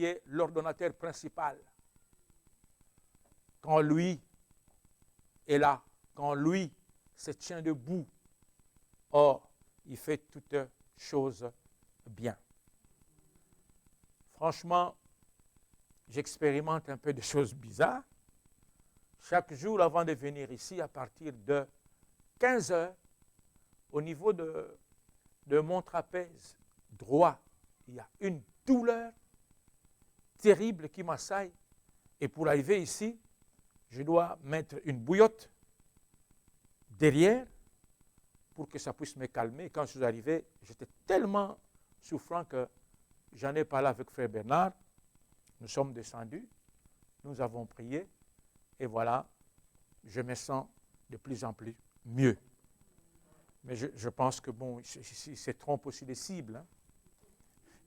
qui est l'ordonnateur principal, quand lui est là, quand lui se tient debout, or, il fait toutes choses bien. Franchement, j'expérimente un peu de choses bizarres. Chaque jour avant de venir ici, à partir de 15 heures, au niveau de mon trapèze droit, il y a une douleur terrible qui m'assaille. Et pour arriver ici, je dois mettre une bouillotte derrière pour que ça puisse me calmer. Quand je suis arrivé, j'étais tellement souffrant que j'en ai parlé avec Frère Bernard. Nous sommes descendus, nous avons prié, et voilà, je me sens de plus en plus mieux. Mais je pense que, bon, il se trompe aussi des cibles. Hein.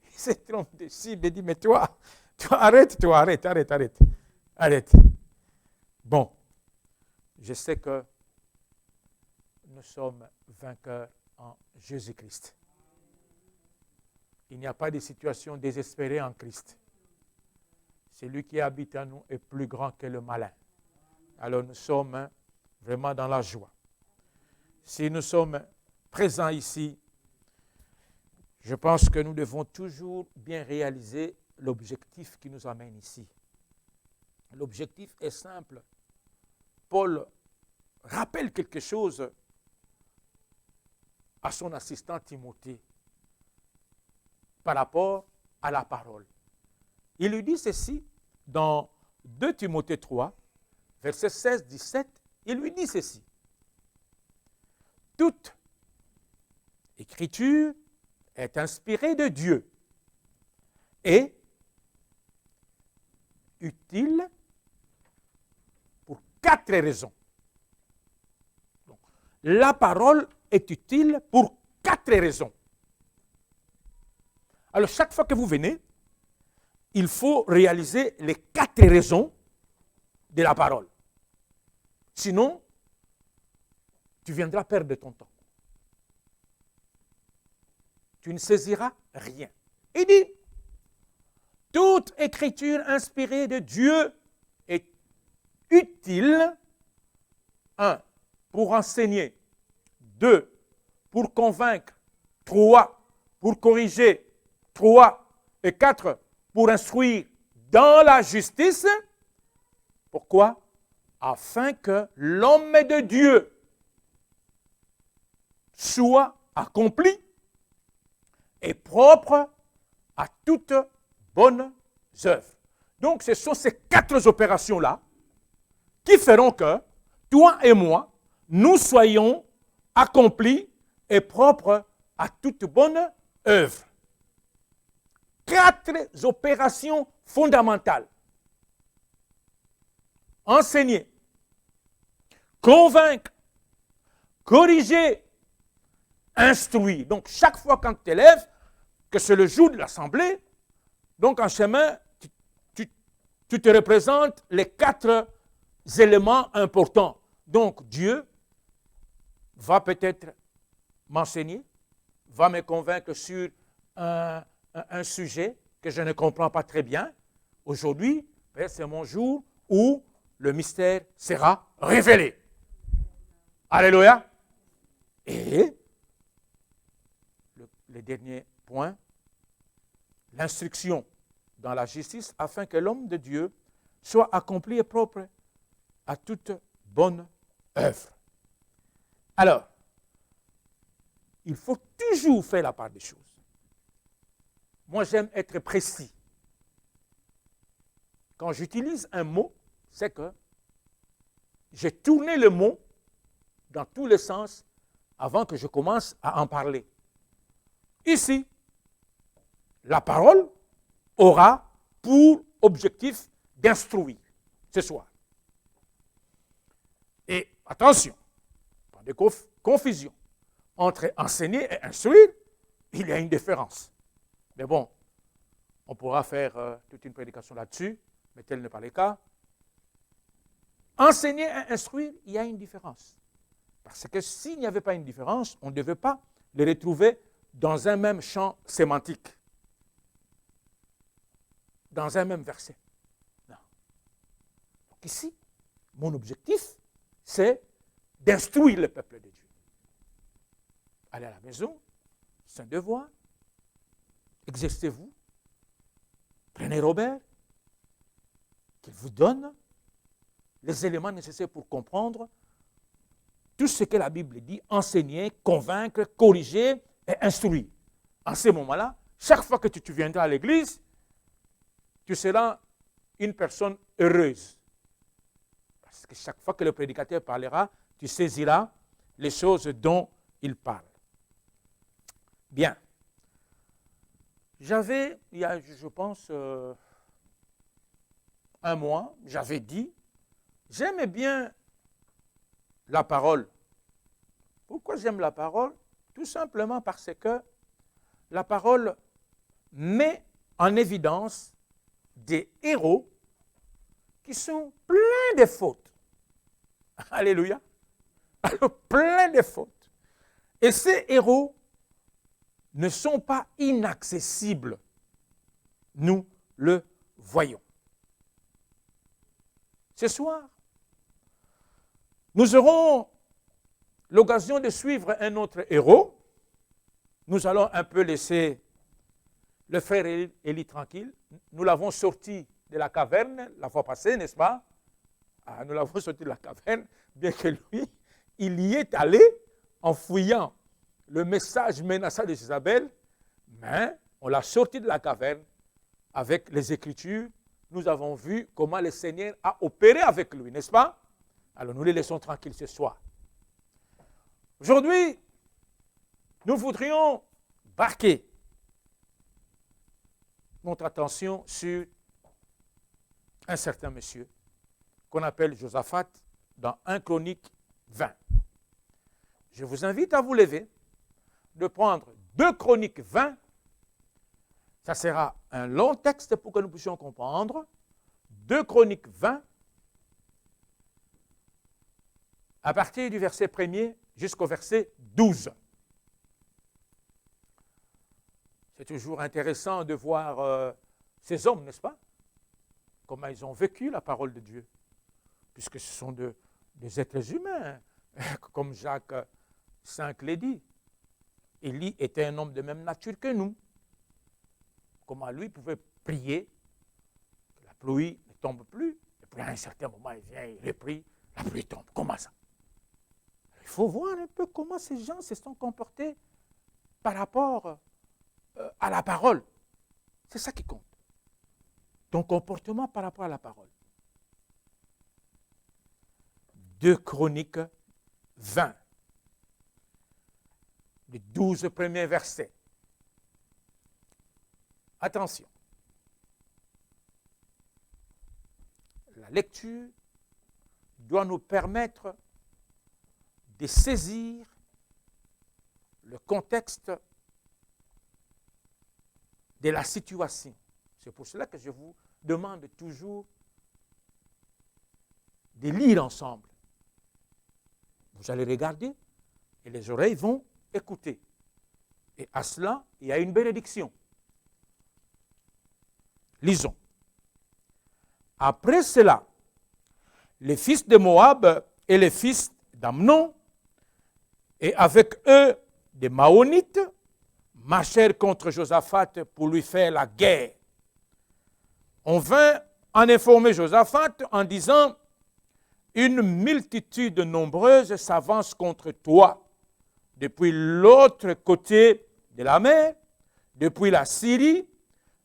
Il se trompe des cibles et dit, mais toi, arrête. Bon, je sais que nous sommes vainqueurs en Jésus-Christ. Il n'y a pas de situation désespérée en Christ. Celui qui habite en nous est plus grand que le malin. Alors nous sommes vraiment dans la joie. Si nous sommes présents ici, je pense que nous devons toujours bien réaliser l'objectif qui nous amène ici. L'objectif est simple. Paul rappelle quelque chose à son assistant Timothée par rapport à la parole. Il lui dit ceci dans 2 Timothée 3, versets 16-17, il lui dit ceci. Toute écriture est inspirée de Dieu et utile pour 4 raisons. Donc, la parole est utile pour 4 raisons. Alors, chaque fois que vous venez, il faut réaliser les 4 raisons de la parole. Sinon, tu viendras perdre ton temps. Tu ne saisiras rien. Il dit, toute écriture inspirée de Dieu est utile, 1, pour enseigner, 2, pour convaincre, 3, pour corriger, 3 et 4, pour instruire dans la justice. Pourquoi? Afin que l'homme de Dieu soit accompli et propre à toute bonne œuvre. Donc, ce sont ces 4 opérations-là qui feront que toi et moi, nous soyons accomplis et propres à toute bonne œuvre. 4 opérations fondamentales. Enseigner, convaincre, corriger, instruire. Donc, chaque fois quand tu t'élèves, que c'est le jour de l'assemblée, donc en chemin, tu te représentes les 4 éléments importants. Donc, Dieu va peut-être m'enseigner, va me convaincre sur un sujet que je ne comprends pas très bien. Aujourd'hui, c'est mon jour où le mystère sera révélé. Alléluia. Et le dernier point, l'instruction dans la justice afin que l'homme de Dieu soit accompli et propre à toute bonne œuvre. Alors, il faut toujours faire la part des choses. Moi, j'aime être précis. Quand j'utilise un mot, c'est que j'ai tourné le mot dans tous les sens avant que je commence à en parler. Ici, la parole aura pour objectif d'instruire ce soir. Et attention, pas de confusion. Entre enseigner et instruire, il y a une différence. Mais bon, on pourra faire toute une prédication là-dessus, mais tel n'est pas le cas. Enseigner et instruire, il y a une différence. Parce que s'il n'y avait pas une différence, on ne devait pas les retrouver dans un même champ sémantique. dans un même verset. Non. Donc ici, mon objectif, c'est d'instruire le peuple de Dieu. Allez à la maison, c'est un devoir. Exercez-vous. Prenez Robert, qu'il vous donne les éléments nécessaires pour comprendre tout ce que la Bible dit, enseigner, convaincre, corriger et instruire. En ce moment-là, chaque fois que tu viendras à l'église, tu seras une personne heureuse. Parce que chaque fois que le prédicateur parlera, tu saisiras les choses dont il parle. Bien. J'avais, il y a, je pense, un mois, j'avais dit, j'aimais bien la parole. Pourquoi j'aime la parole? Tout simplement parce que la parole met en évidence des héros qui sont pleins de fautes. Alléluia. Alors, pleins de fautes. Et ces héros ne sont pas inaccessibles. Nous le voyons. Ce soir, nous aurons l'occasion de suivre un autre héros. Nous allons un peu laisser le frère Élie tranquille. Nous l'avons sorti de la caverne la fois passée, n'est-ce pas? Nous l'avons sorti de la caverne, bien que lui, il y est allé en fouillant le message menaçant de Jézabel, mais on l'a sorti de la caverne avec les Écritures. Nous avons vu comment le Seigneur a opéré avec lui, n'est-ce pas? Alors nous les laissons tranquilles ce soir. Aujourd'hui, nous voudrions marquer notre attention sur un certain monsieur qu'on appelle Josaphat dans 1 Chronique 20. Je vous invite à vous lever, de prendre 2 Chroniques 20. Ça sera un long texte pour que nous puissions comprendre. 2 Chroniques 20, à partir du verset 1er jusqu'au verset 12. C'est toujours intéressant de voir ces hommes, n'est-ce pas? Comment ils ont vécu la parole de Dieu. Puisque ce sont des êtres humains, comme Jacques 5 l'a dit. Élie était un homme de même nature que nous. Comment lui pouvait prier que la pluie ne tombe plus, et puis à un certain moment, il vient, il reprie, la pluie tombe. Comment ça? Il faut voir un peu comment ces gens se sont comportés par rapport à la parole. C'est ça qui compte. Ton comportement par rapport à la parole. 2 Chroniques 20, les 12 premiers versets. Attention. La lecture doit nous permettre de saisir le contexte de la situation. C'est pour cela que je vous demande toujours de lire ensemble. Vous allez regarder et les oreilles vont écouter. Et à cela, il y a une bénédiction. Lisons. Après cela, les fils de Moab et les fils d'Amnon, et avec eux des Maonites, marchèrent contre Josaphat pour lui faire la guerre. On vint en informer Josaphat en disant, une multitude nombreuse s'avance contre toi depuis l'autre côté de la mer, depuis la Syrie,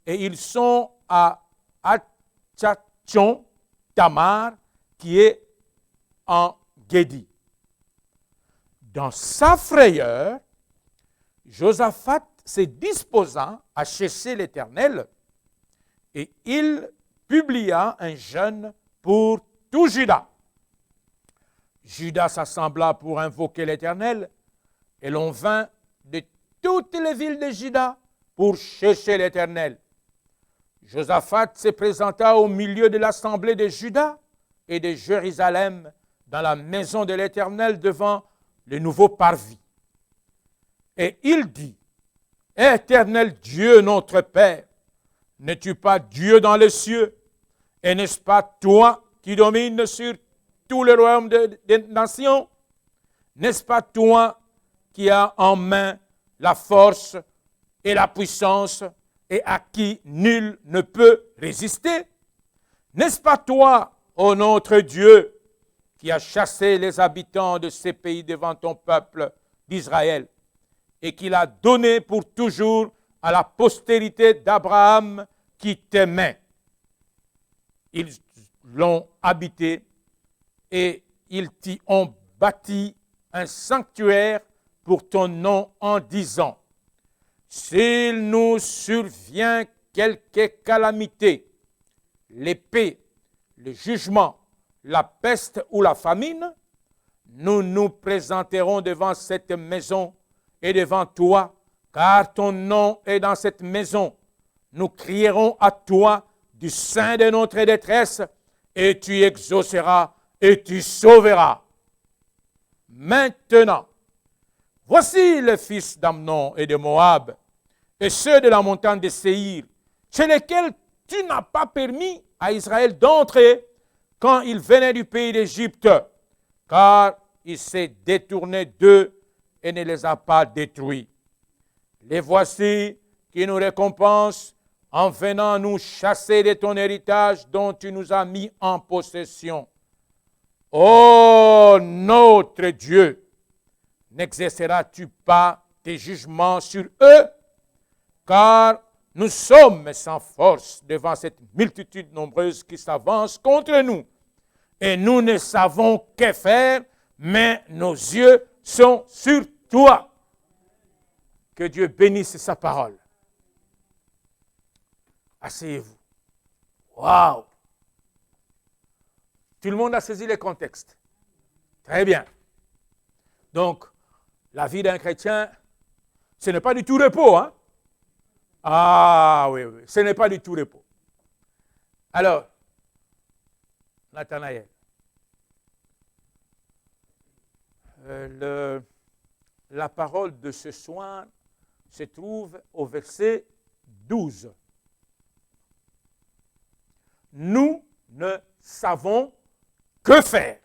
et ils sont à Hatchachon Tamar, qui est en Guédi. Dans sa frayeur, Josaphat se disposa à chercher l'Éternel, et il publia un jeûne pour tout Juda. Juda s'assembla pour invoquer l'Éternel, et l'on vint de toutes les villes de Juda pour chercher l'Éternel. Josaphat se présenta au milieu de l'assemblée de Juda et de Jérusalem dans la maison de l'Éternel devant le nouveau parvis. Et il dit, Éternel Dieu notre Père, N'es-tu pas Dieu dans les cieux? Et n'est-ce pas toi qui domines sur tout le royaume des nations? N'est-ce pas toi qui as en main la force et la puissance et à qui nul ne peut résister? N'est-ce pas toi, ô notre Dieu, qui as chassé les habitants de ces pays devant ton peuple d'Israël et qui l'a donné pour toujours à la postérité d'Abraham qui t'aimait? Ils l'ont habité et ils t'y ont bâti un sanctuaire pour ton nom en disant: s'il nous survient quelque calamité, l'épée, le jugement, la peste ou la famine, nous nous présenterons devant cette maison et devant toi, car ton nom est dans cette maison. Nous crierons à toi du sein de notre détresse, et tu exauceras et tu sauveras. Maintenant, voici les fils d'Amnon et de Moab, et ceux de la montagne de Séhir, chez lesquels tu n'as pas permis à Israël d'entrer quand il venait du pays d'Égypte, car il s'est détourné d'eux et ne les a pas détruits. Les voici qui nous récompensent en venant nous chasser de ton héritage dont tu nous as mis en possession. Ô notre Dieu, n'exerceras-tu pas tes jugements sur eux? Car nous sommes sans force devant cette multitude nombreuse qui s'avance contre nous. Et nous ne savons que faire, mais nos yeux sont sur toi. Que Dieu bénisse sa parole. Asseyez-vous. Waouh! Tout le monde a saisi le contexte. Très bien. Donc, la vie d'un chrétien, ce n'est pas du tout repos, hein? Ah oui, oui, ce n'est pas du tout repos. Alors, Nathanaël, la parole de ce soir se trouve au verset 12. Nous ne savons que faire.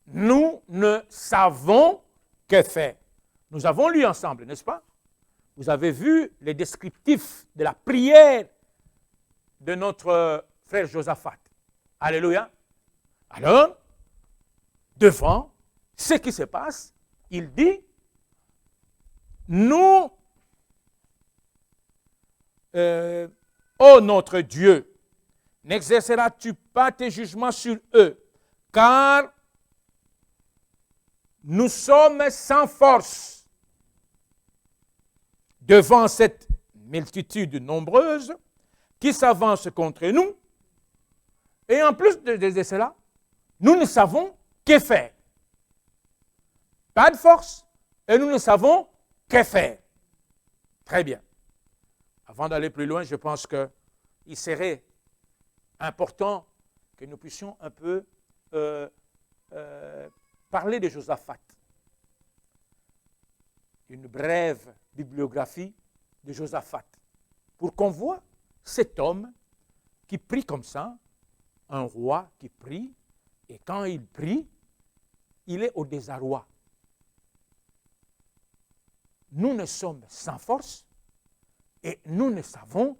Nous ne savons que faire. Nous avons lu ensemble, n'est-ce pas? Vous avez vu les descriptifs de la prière de notre frère Josaphat. Alléluia. Alors, devant ce qui se passe, il dit, nous, ô notre Dieu, n'exerceras-tu pas tes jugements sur eux, car nous sommes sans force devant cette multitude nombreuse qui s'avance contre nous. Et en plus de cela, nous ne savons que faire. Pas de force et nous ne savons que faire. Très bien. Avant d'aller plus loin, je pense qu'il serait important que nous puissions un peu parler de Josaphat. Une brève bibliographie de Josaphat pour qu'on voit cet homme qui prie comme ça, un roi qui prie, et quand il prie, il est au désarroi. Nous ne sommes sans force et nous ne savons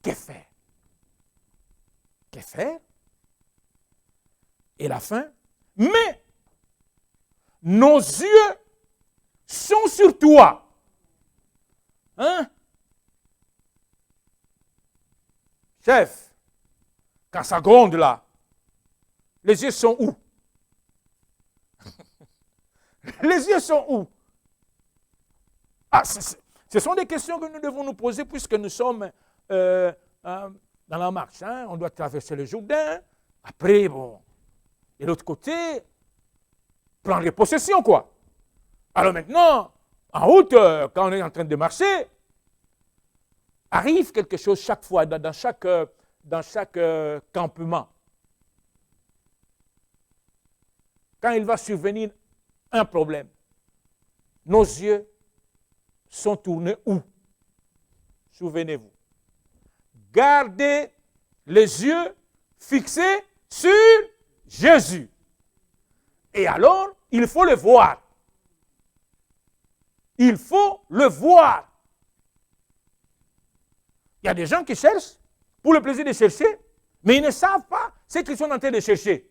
que faire. Que faire? Et la fin? Mais nos yeux sont sur toi. Hein? Chef, quand ça gronde là, les yeux sont où? Les yeux sont où? Ah, ce sont des questions que nous devons nous poser puisque nous sommes dans la marche. Hein? On doit traverser le Jourdain. Après, bon, de l'autre côté, prendre possession, quoi. Alors maintenant, en route, quand on est en train de marcher, arrive quelque chose chaque fois, dans chaque campement. Quand il va survenir un problème, nos yeux sont tournés où? Souvenez-vous. Gardez les yeux fixés sur Jésus. Et alors, il faut le voir. Il faut le voir. Il y a des gens qui cherchent pour le plaisir de chercher, mais ils ne savent pas ce qu'ils sont en train de chercher.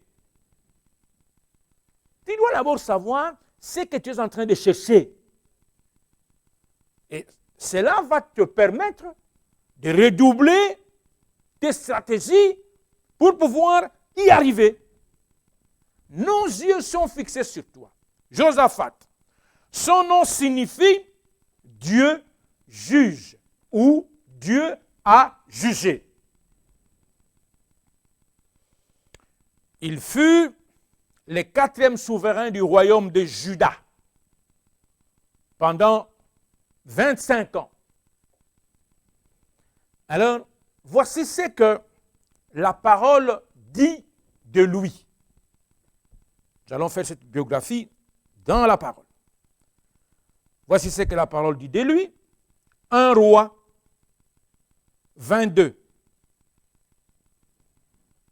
Tu dois d'abord savoir ce que tu es en train de chercher. Et cela va te permettre de redoubler tes stratégies pour pouvoir y arriver. Nos yeux sont fixés sur toi. Josaphat. Son nom signifie Dieu juge ou Dieu a jugé. Il fut le 4e souverain du royaume de Juda pendant 25 ans. Alors, voici ce que la parole dit de lui. Nous allons faire cette biographie dans la parole. Voici ce que la parole dit de lui. 1 Roi 22.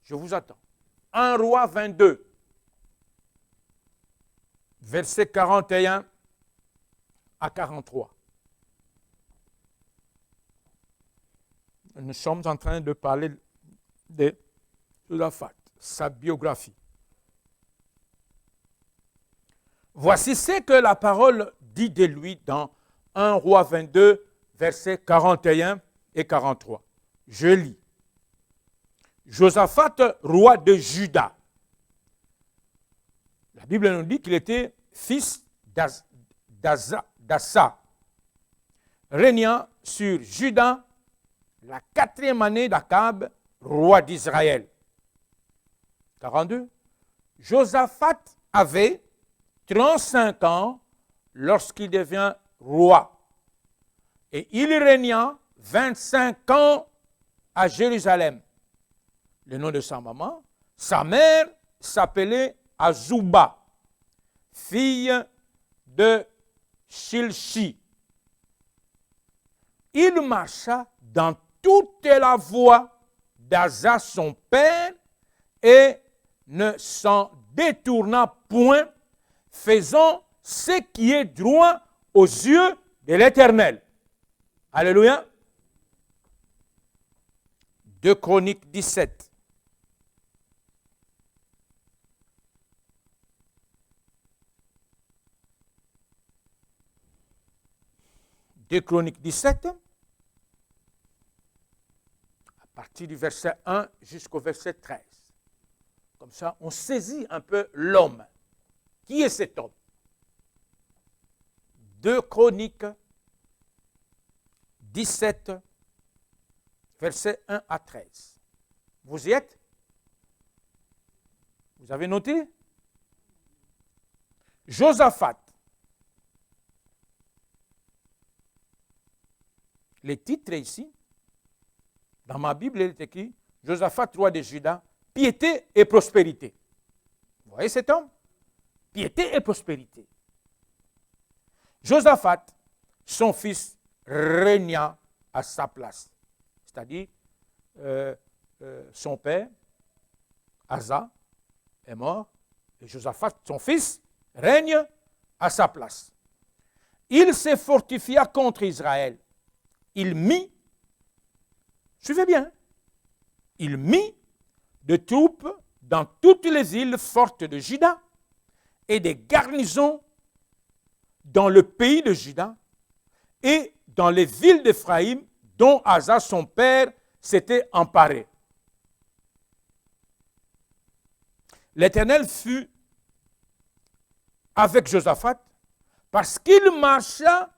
Je vous attends. 1 Roi 22. Versets 41 à 43. Nous sommes en train de parler de Josaphat, sa biographie. Voici ce que la parole dit de lui dans 1 Roi 22, versets 41 et 43. Je lis. Josaphat, roi de Juda. La Bible nous dit qu'il était fils d'Assa, régnant sur Juda la 4e année d'Akab, roi d'Israël. 42. Josaphat avait 35 ans lorsqu'il devient roi. Et il régna 25 ans à Jérusalem. Le nom de sa maman, sa mère s'appelait Azouba, fille de Shilshi. Il marcha dans toute la voie d'Asa son père et ne s'en détourna point, faisant ce qui est droit aux yeux de l'Éternel. Alléluia. 2 Chroniques 17. 2 Chroniques 17, à partir du verset 1 jusqu'au verset 13. Comme ça, on saisit un peu l'homme. Qui est cet homme? 2 Chroniques 17, versets 1 à 13. Vous y êtes? Vous avez noté? Josaphat. Le titre ici, dans ma Bible, il est écrit Josaphat, roi de Juda, piété et prospérité. Vous voyez cet homme? Piété et prospérité. Josaphat, son fils, régna à sa place. C'est-à-dire, son père, Asa, est mort, et Josaphat, son fils, règne à sa place. Il se fortifia contre Israël. Il mit, suivez bien, il mit de troupes dans toutes les îles fortes de Juda et des garnisons dans le pays de Juda et dans les villes d'Éphraïm dont Asa, son père, s'était emparé. L'Éternel fut avec Josaphat parce qu'il marcha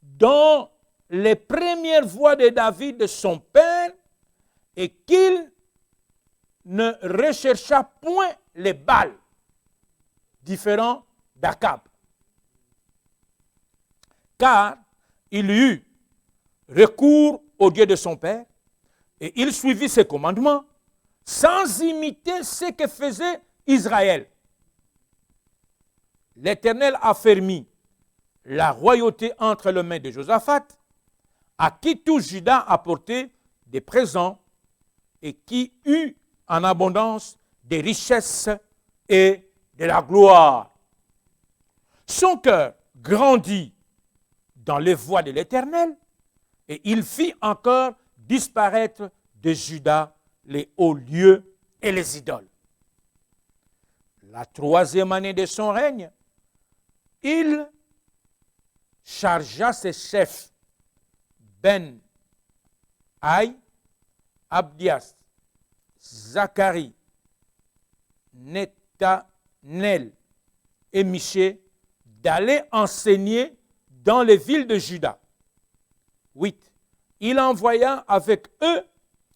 dans les premières voies de David, de son père, et qu'il ne rechercha point les Baals différents d'Akab. Car il eut recours au Dieu de son père, et il suivit ses commandements, sans imiter ce que faisait Israël. L'Éternel affermit la royauté entre les mains de Josaphat, à qui tout Juda apportait des présents et qui eut en abondance des richesses et de la gloire. Son cœur grandit dans les voies de l'Éternel et il fit encore disparaître de Juda les hauts lieux et les idoles. La 3e année de son règne, il chargea ses chefs Ben-Haï, Abdias, Zacharie, Nethanel et Michée d'aller enseigner dans les villes de Juda. 8. Il envoya avec eux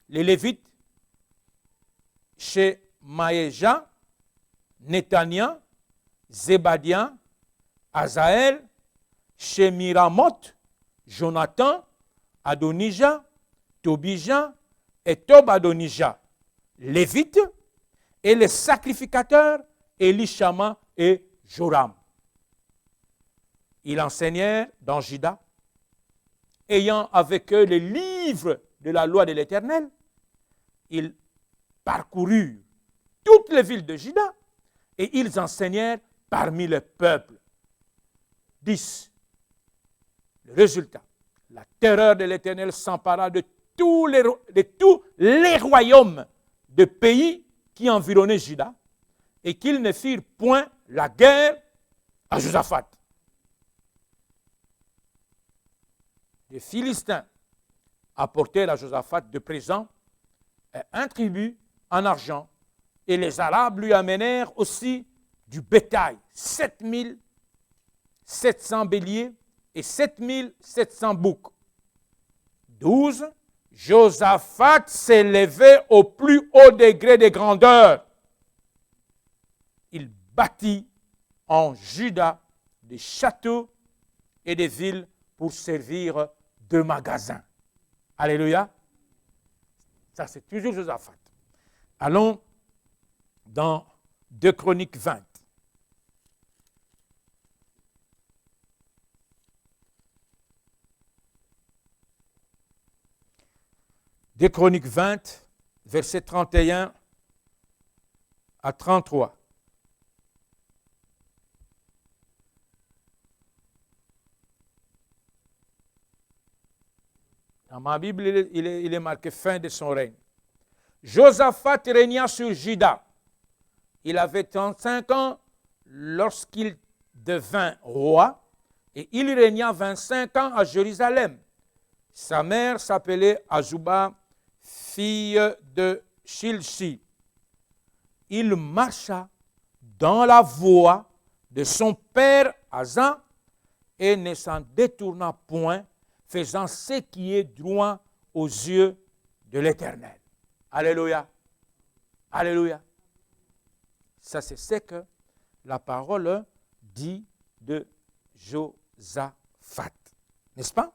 les Lévites chez Maéja, Netania, Zébadia, Azaël, chez Miramoth, Jonathan, Adonija, Tobija et Tob-Adonija, Lévites, et les sacrificateurs Elishama et Joram. Ils enseignèrent dans Juda, ayant avec eux les livres de la loi de l'Éternel. Ils parcoururent toutes les villes de Juda et ils enseignèrent parmi le peuple. 10. Le résultat, la terreur de l'Éternel s'empara de tous les royaumes de pays qui environnaient Juda et qu'ils ne firent point la guerre à Josaphat. Les Philistins apportèrent à Josaphat de présents et un tribut en argent, et les Arabes lui amenèrent aussi du bétail, 7700 béliers et 7700 boucs. 12. Josaphat s'élevait au plus haut degré de grandeur. Il bâtit en Juda des châteaux et des villes pour servir de magasins. Alléluia. Ça, c'est toujours Josaphat. Allons dans 2 Chroniques 20. Deux Chroniques 20, versets 31 à 33. Dans ma Bible, il est marqué fin de son règne. Josaphat régna sur Juda. Il avait 35 ans lorsqu'il devint roi et il régna 25 ans à Jérusalem. Sa mère s'appelait Azuba, fille de Shilshi. Il marcha dans la voie de son père Asa et ne s'en détourna point, faisant ce qui est droit aux yeux de l'Éternel. Alléluia. Alléluia. Ça, c'est ce que la parole dit de Josaphat. N'est-ce pas?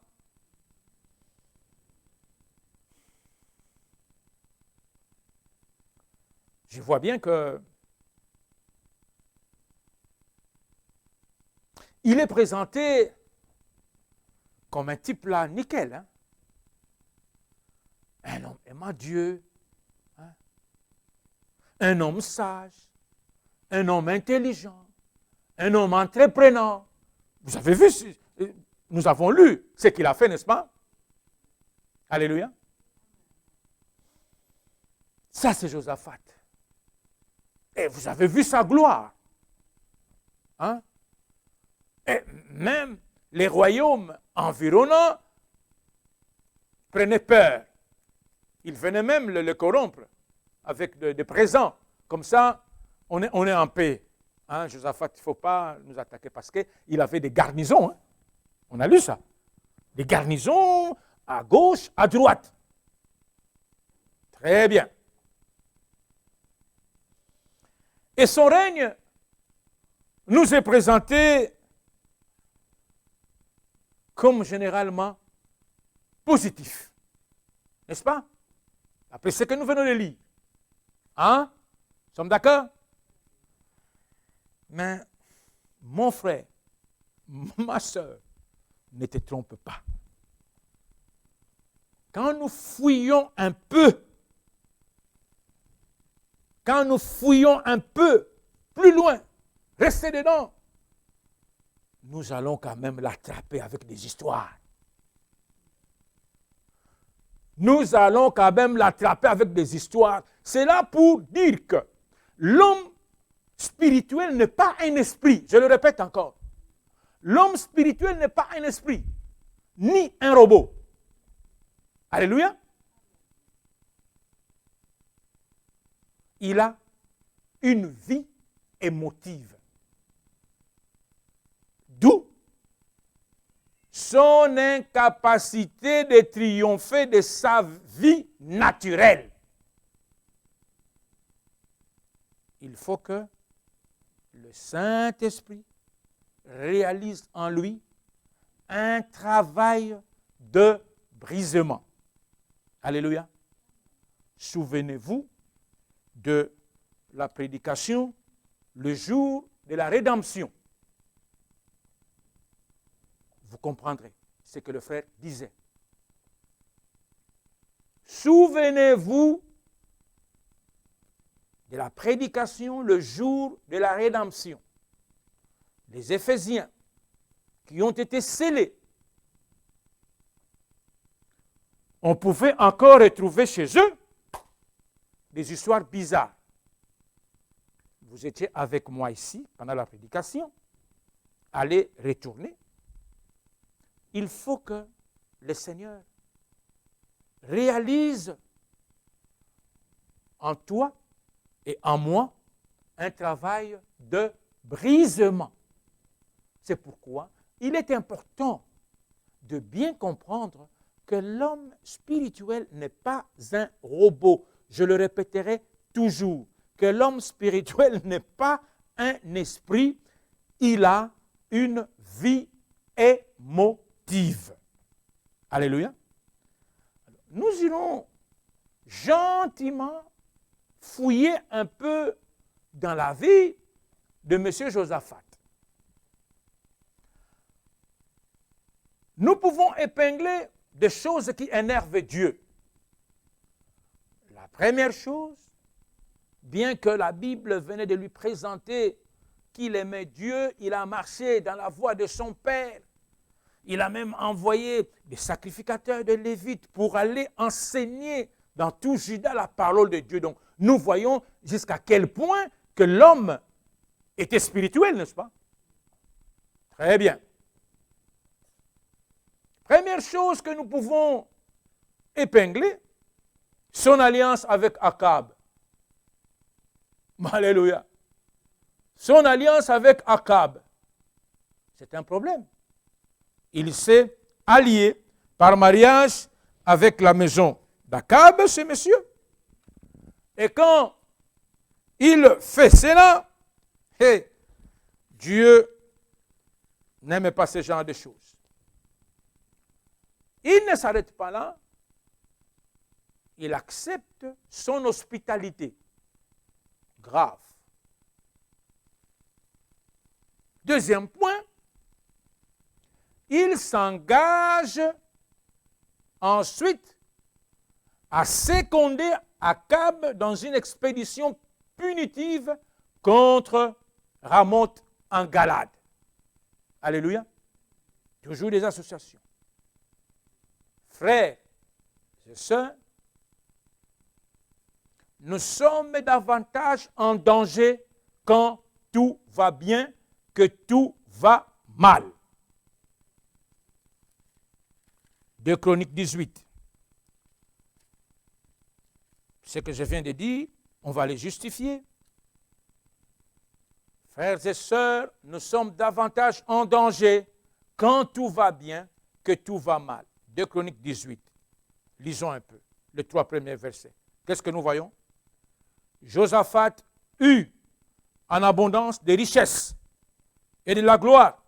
Je vois bien que il est présenté comme un type là, nickel. Hein? Un homme aimant Dieu, hein? Un homme sage, un homme intelligent, un homme entreprenant. Vous avez vu, nous avons lu ce qu'il a fait, n'est-ce pas? Alléluia. Ça, c'est Josaphat. Et vous avez vu sa gloire. Hein? Et même les royaumes environnants prenaient peur. Ils venaient même le corrompre avec des présents. Comme ça, on est en paix. Hein? Josaphat, il ne faut pas nous attaquer parce qu'il avait des garnisons. Hein? On a lu ça. Des garnisons à gauche, à droite. Très bien. Et son règne nous est présenté comme généralement positif. N'est-ce pas? Après ce que nous venons de lire. Hein? Nous sommes d'accord? Mais mon frère, ma soeur, ne te trompe pas. quand nous fouillons un peu, quand nous fouillons un peu plus loin, restez dedans, nous allons quand même l'attraper avec des histoires. Nous allons quand même l'attraper avec des histoires. C'est là pour dire que l'homme spirituel n'est pas un esprit. Je le répète encore. L'homme spirituel n'est pas un esprit, ni un robot. Alléluia. Il a une vie émotive. D'où son incapacité de triompher de sa vie naturelle. Il faut que le Saint-Esprit réalise en lui un travail de brisement. Alléluia. Souvenez-vous de la prédication le jour de la rédemption. Vous comprendrez ce que le frère disait. Souvenez-vous de la prédication le jour de la rédemption. Les Éphésiens qui ont été scellés. On pouvait encore retrouver chez eux des histoires bizarres. Vous étiez avec moi ici pendant la prédication. Allez retourner. Il faut que le Seigneur réalise en toi et en moi un travail de brisement. C'est pourquoi il est important de bien comprendre que l'homme spirituel n'est pas un robot. Je le répéterai toujours, que l'homme spirituel n'est pas un esprit, il a une vie émotive. Alléluia. Nous irons gentiment fouiller un peu dans la vie de M. Josaphat. Nous pouvons épingler des choses qui énervent Dieu. La première chose, bien que la Bible venait de lui présenter qu'il aimait Dieu, il a marché dans la voie de son Père. Il a même envoyé des sacrificateurs de Lévites pour aller enseigner dans tout Juda la parole de Dieu. Donc, nous voyons jusqu'à quel point que l'homme était spirituel, n'est-ce pas? Très bien. Première chose que nous pouvons épingler, son alliance avec Akab. Alléluia. Son alliance avec Akab. C'est un problème. Il s'est allié par mariage avec la maison d'Akab, ce monsieur. Et quand il fait cela, Dieu n'aime pas ce genre de choses. Il ne s'arrête pas là. Il accepte son hospitalité. Grave. Deuxième point, il s'engage ensuite à seconder Akab dans une expédition punitive contre Ramoth en Galade. Alléluia. Toujours des associations. Frères et sœurs, nous sommes davantage en danger quand tout va bien que tout va mal. 2 Chroniques 18. Ce que je viens de dire, on va les justifier. Frères et sœurs, nous sommes davantage en danger quand tout va bien que tout va mal. 2 Chroniques 18. Lisons un peu les 3 premiers versets. Qu'est-ce que nous voyons? Josaphat eut en abondance des richesses et de la gloire.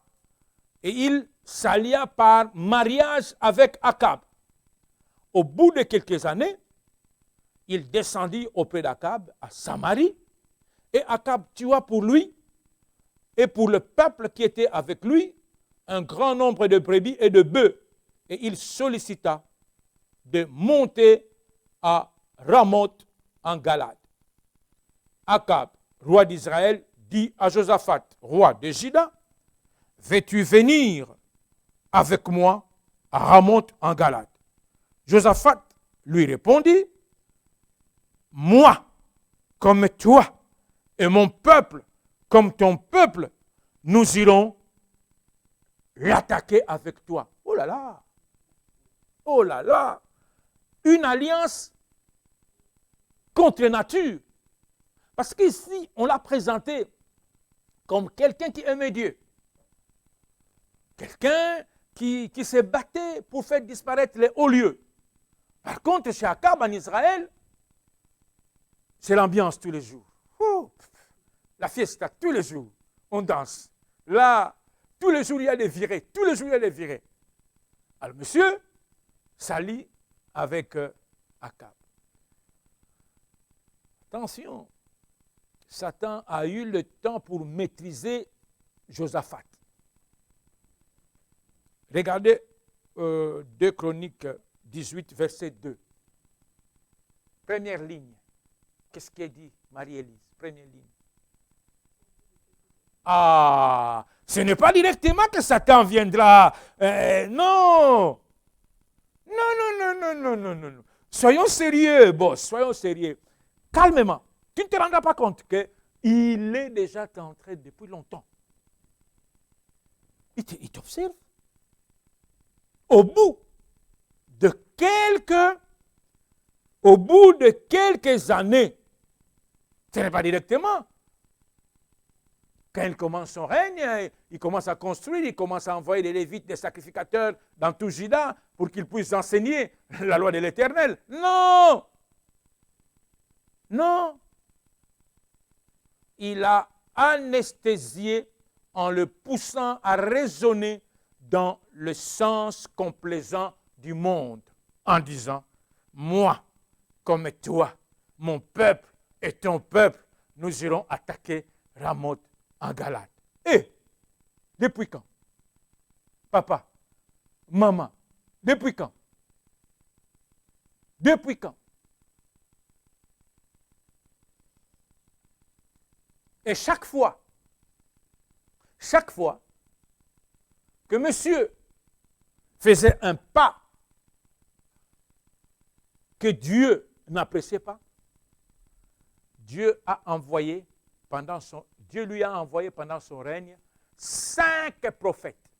Et il s'allia par mariage avec Akab. Au bout de quelques années, il descendit auprès d'Akab à Samarie. Et Akab tua pour lui et pour le peuple qui était avec lui un grand nombre de brebis et de bœufs. Et il sollicita de monter à Ramoth en Galade. Akab, roi d'Israël, dit à Josaphat, roi de Juda, veux-tu venir avec moi à Ramoth en Galade? Josaphat lui répondit, moi, comme toi, et mon peuple, comme ton peuple, nous irons l'attaquer avec toi. Oh là là! Oh là là! Une alliance contre nature. Parce qu'ici, on l'a présenté comme quelqu'un qui aimait Dieu. Quelqu'un qui se battait pour faire disparaître les hauts lieux. Par contre, chez Akab en Israël, c'est l'ambiance tous les jours. La fiesta tous les jours. On danse. Là, tous les jours, il y a des virées. Tous les jours, il y a des virées. Alors, monsieur s'allie avec Akab. Attention, Satan a eu le temps pour maîtriser Josaphat. Regardez 2 Chroniques 18, verset 2. Première ligne. Qu'est-ce qui est dit, Marie-Élise? Première ligne. Ah, ce n'est pas directement que Satan viendra. Non. Non. Soyons sérieux, boss. Soyons sérieux. Calmement. Tu ne te rendras pas compte qu'il est déjà entré depuis longtemps. Il t'observe. Au bout de quelques années, ce n'est pas directement. Quand il commence son règne, il commence à construire, il commence à envoyer des Lévites, des sacrificateurs dans tout Juda pour qu'ils puissent enseigner la loi de l'Éternel. Non! Non! Il a anesthésié en le poussant à raisonner dans le sens complaisant du monde, en disant, moi, comme toi, mon peuple et ton peuple, nous irons attaquer Ramoth en Galade. Et, depuis quand? Papa, maman, depuis quand? Depuis quand? Et chaque fois que monsieur faisait un pas que Dieu n'appréciait pas, Dieu lui a envoyé pendant son règne 5 prophètes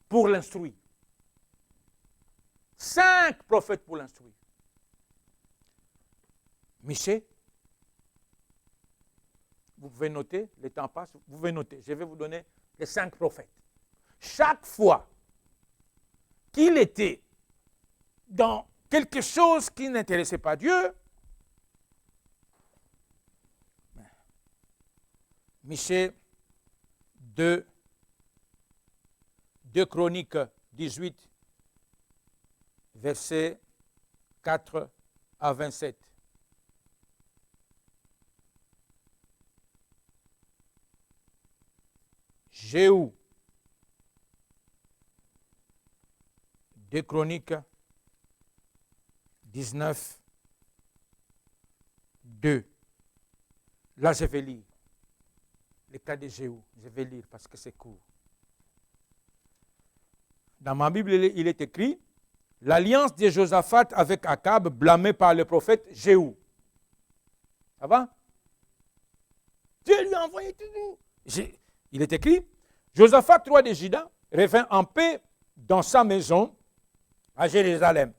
pour l'instruire. 5 prophètes pour l'instruire. Michée, vous pouvez noter, le temps passe, vous pouvez noter. Je vais vous donner les 5 prophètes. Chaque fois qu'il était dans quelque chose qui n'intéressait pas Dieu, Michée 2 Chroniques 18, versets 4 à 27. Jéhu, 2 Chroniques 19, 2. Là, je vais lire le cas de Jéhu. Je vais lire parce que c'est court. Dans ma Bible, il est écrit l'alliance de Josaphat avec Akab blâmée par le prophète Jéhu. Ça va? Dieu lui a envoyé toujours. Il est écrit Josaphat, roi de Juda, revint en paix dans sa maison à Jérusalem.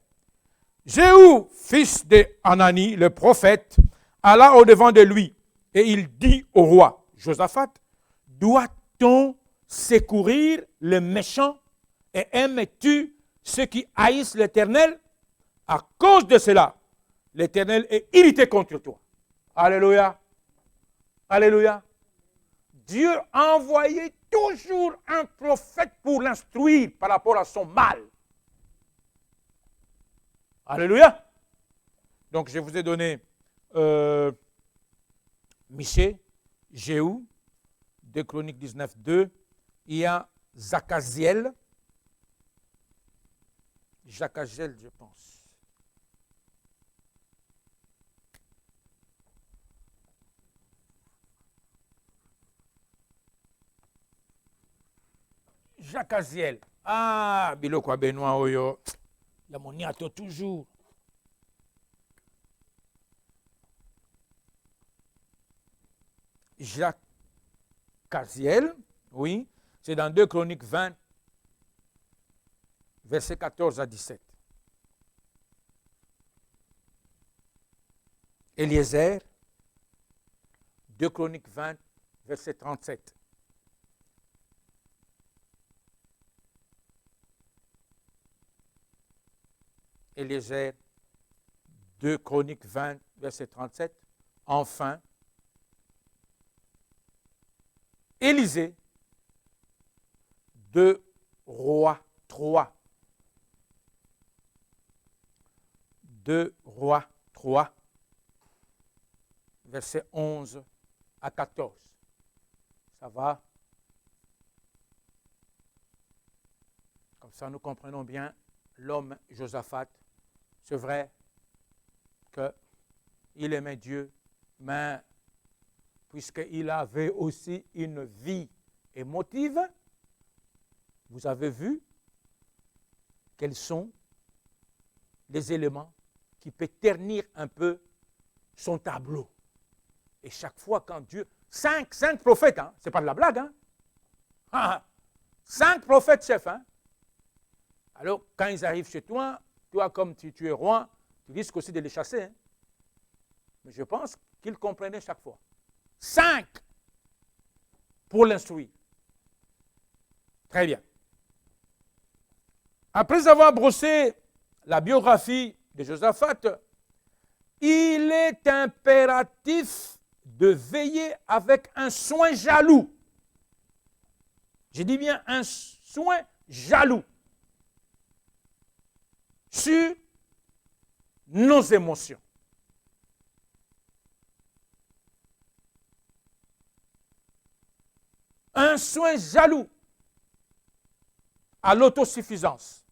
Jéhu, fils de Hanani, le prophète, alla au-devant de lui et il dit au roi Josaphat, doit-on secourir les méchants et aimes-tu ceux qui haïssent l'Éternel? À cause de cela, l'Éternel est irrité contre toi. Alléluia. Alléluia. Dieu a envoyé toujours un prophète pour l'instruire par rapport à son mal. Alléluia. Donc je vous ai donné Michée, Jéhu, 2 Chroniques 19, 2. Il y a Zachaziel, Jacaziel, je pense. Jacaziel. Ah, biloko Benoît Oyo. La moniato toujours. Jacaziel, oui, c'est dans 2 Chroniques 20, versets 14 à 17. Eliezer, 2 Chroniques 20, verset 37. Eliezer, 2 Chroniques 20, verset 37. Enfin, Élisée, 2 Rois 3. 2 Rois 3, verset 11 à 14. Ça va? Comme ça, nous comprenons bien l'homme Josaphat. C'est vrai qu'il aimait Dieu, mais puisqu'il avait aussi une vie émotive, vous avez vu quels sont les éléments qui peuvent ternir un peu son tableau. Et chaque fois quand Dieu... 5 prophètes, hein, ce n'est pas de la blague. Hein? 5 prophètes chefs. Hein? Alors, quand ils arrivent chez toi, toi comme tu es roi, tu risques aussi de les chasser. Hein? Mais je pense qu'ils comprenaient chaque fois. 5 pour l'instruire. Très bien. Après avoir brossé la biographie de Josaphat, il est impératif de veiller avec un soin jaloux. Je dis bien un soin jaloux sur nos émotions. Un soin jaloux à l'autosuffisance.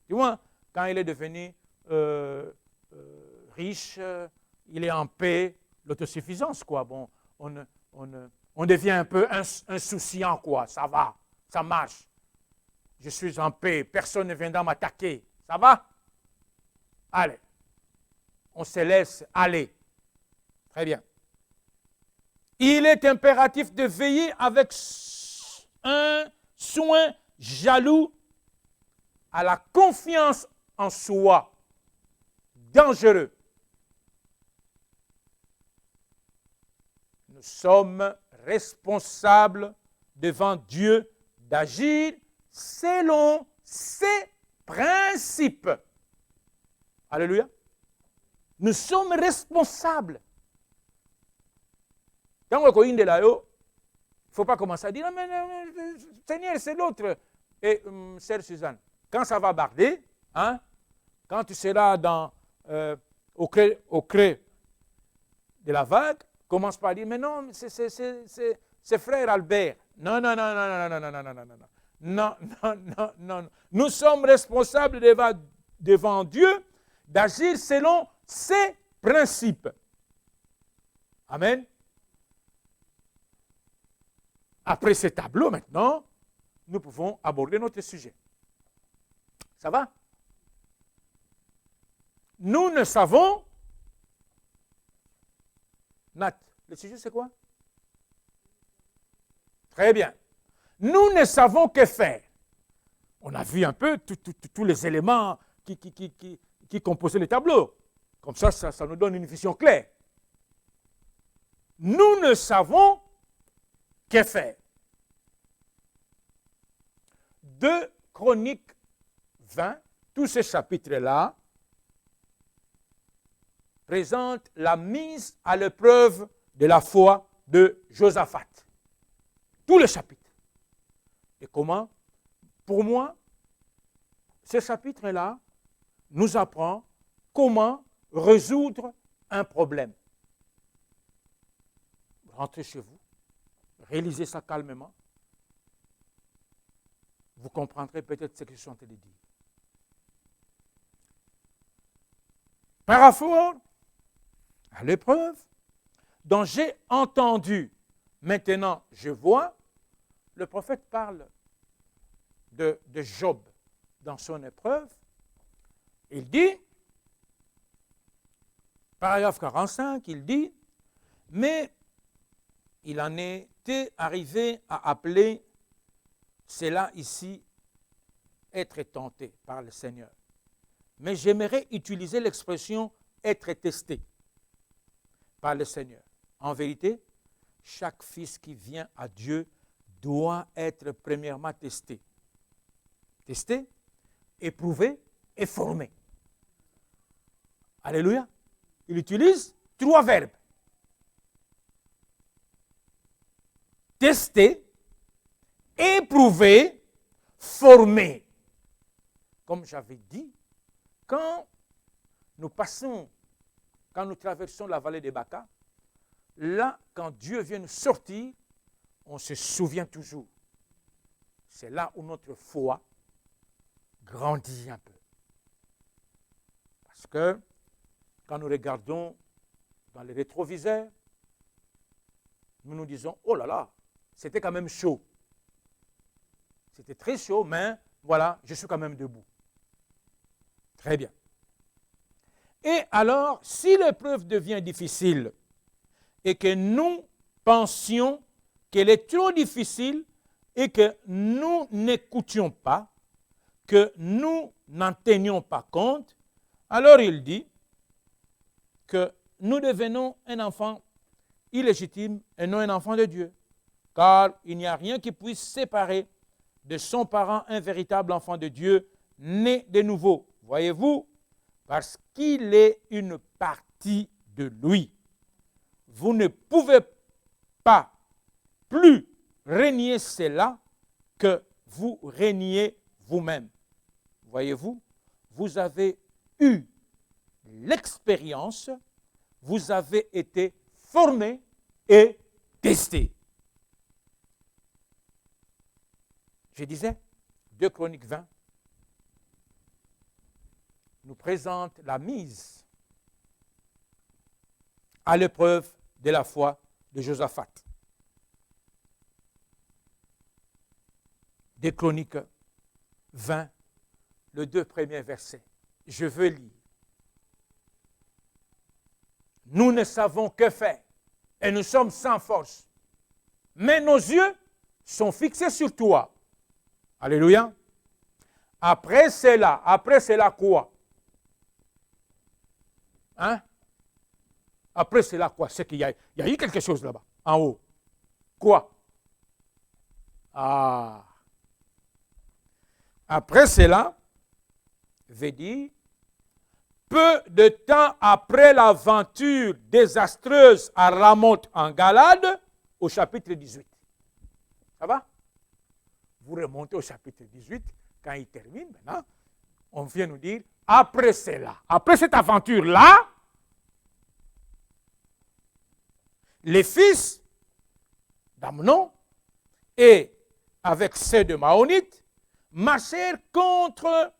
Tu vois, quand il est devenu riche, il est en paix, l'autosuffisance, quoi. Bon, on devient un peu insouciant, quoi. Ça va, ça marche. Je suis en paix, personne ne viendra m'attaquer. Ça va? Allez, on se laisse aller. Très bien. Il est impératif de veiller avec un soin jaloux à la confiance en soi, dangereux. Nous sommes responsables devant Dieu d'agir selon ses principes. Alléluia. Nous sommes responsables. Quand on est là, il ne faut pas commencer à dire, mais Seigneur, c'est l'autre. Et sœur Suzanne, quand ça va barder, hein, quand tu seras au creux de la vague, commence par dire, mais non, c'est frère Albert. Non, non, non, non, non, non, non, non, non, non, non. Non, non, non, non. Nous sommes responsables devant Dieu d'agir selon ses principes. Amen. Après ce tableau, maintenant, nous pouvons aborder notre sujet. Ça va? Nous ne savons... Nat, le sujet c'est quoi? Très bien. Nous ne savons que faire. On a vu un peu tous les éléments qui composaient le tableau. Comme ça nous donne une vision claire. Nous ne savons que faire. 2 Chroniques 20, tous ces chapitres-là, présentent la mise à l'épreuve de la foi de Josaphat. Tous les chapitres. Et comment? Pour moi, ce chapitre-là nous apprend comment résoudre un problème. Rentrez chez vous, réalisez ça calmement. Vous comprendrez peut-être ce que je suis en train de dire. par rapport à l'épreuve dont j'ai entendu, maintenant je vois, le prophète parle de Job dans son épreuve. Il dit, paragraphe 45, il dit, mais il en était arrivé à appeler cela ici être tenté par le Seigneur. Mais j'aimerais utiliser l'expression être testé par le Seigneur. En vérité, chaque fils qui vient à Dieu doit être premièrement testé. Testé, éprouvé et formé. Alléluia. Il utilise 3 verbes. Tester, éprouver, former. Comme j'avais dit, quand nous traversons la vallée des Baca, là, quand Dieu vient nous sortir, on se souvient toujours. C'est là où notre foi grandit un peu. Parce que quand nous regardons dans les rétroviseurs, nous nous disons, oh là là, c'était quand même chaud. C'était très chaud, mais voilà, je suis quand même debout. Très bien. Et alors, si l'épreuve devient difficile et que nous pensions qu'elle est trop difficile et que nous n'écoutions pas, que nous n'en tenions pas compte, alors il dit que nous devenons un enfant illégitime et non un enfant de Dieu. Car il n'y a rien qui puisse séparer de son parent un véritable enfant de Dieu, né de nouveau. Voyez-vous, parce qu'il est une partie de lui. Vous ne pouvez pas plus régner cela que vous régnez vous-même. Voyez-vous, vous avez eu l'expérience, vous avez été formé et testé. Je disais, 2 Chroniques 20 nous présente la mise à l'épreuve de la foi de Josaphat. 2 Chroniques 20, les 2 premiers versets. Je veux lire. Nous ne savons que faire et nous sommes sans force. Mais nos yeux sont fixés sur toi. Alléluia. Après cela quoi? Hein? Après cela quoi? C'est qu'il y a eu quelque chose là-bas, en haut. Quoi? Ah. Après cela, veut dire, peu de temps après l'aventure désastreuse à Ramoth en Galade, au chapitre 18. Ça va? Vous remontez au chapitre 18, quand il termine, maintenant, on vient nous dire, après cela, après cette aventure-là, les fils d'Amnon et avec ceux de Maonite marchèrent contre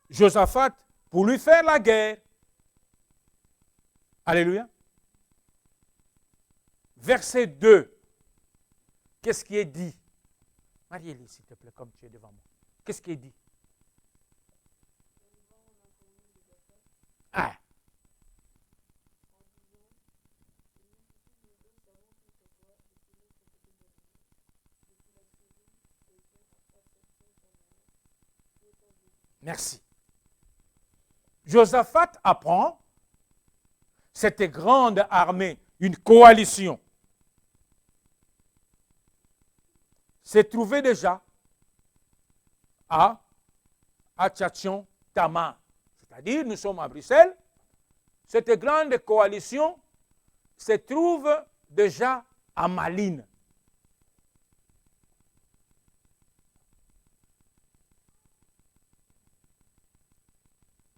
Josaphat pour lui faire la guerre. Alléluia. Verset 2. Qu'est-ce qui est dit? Marie-Élie, s'il te plaît, comme tu es devant moi. Qu'est-ce qui est dit? Ah. Merci. Josaphat apprend cette grande armée, une coalition, s'est trouvée déjà à Tchatchon Tamar. C'est-à-dire, nous sommes à Bruxelles, cette grande coalition se trouve déjà à Malines.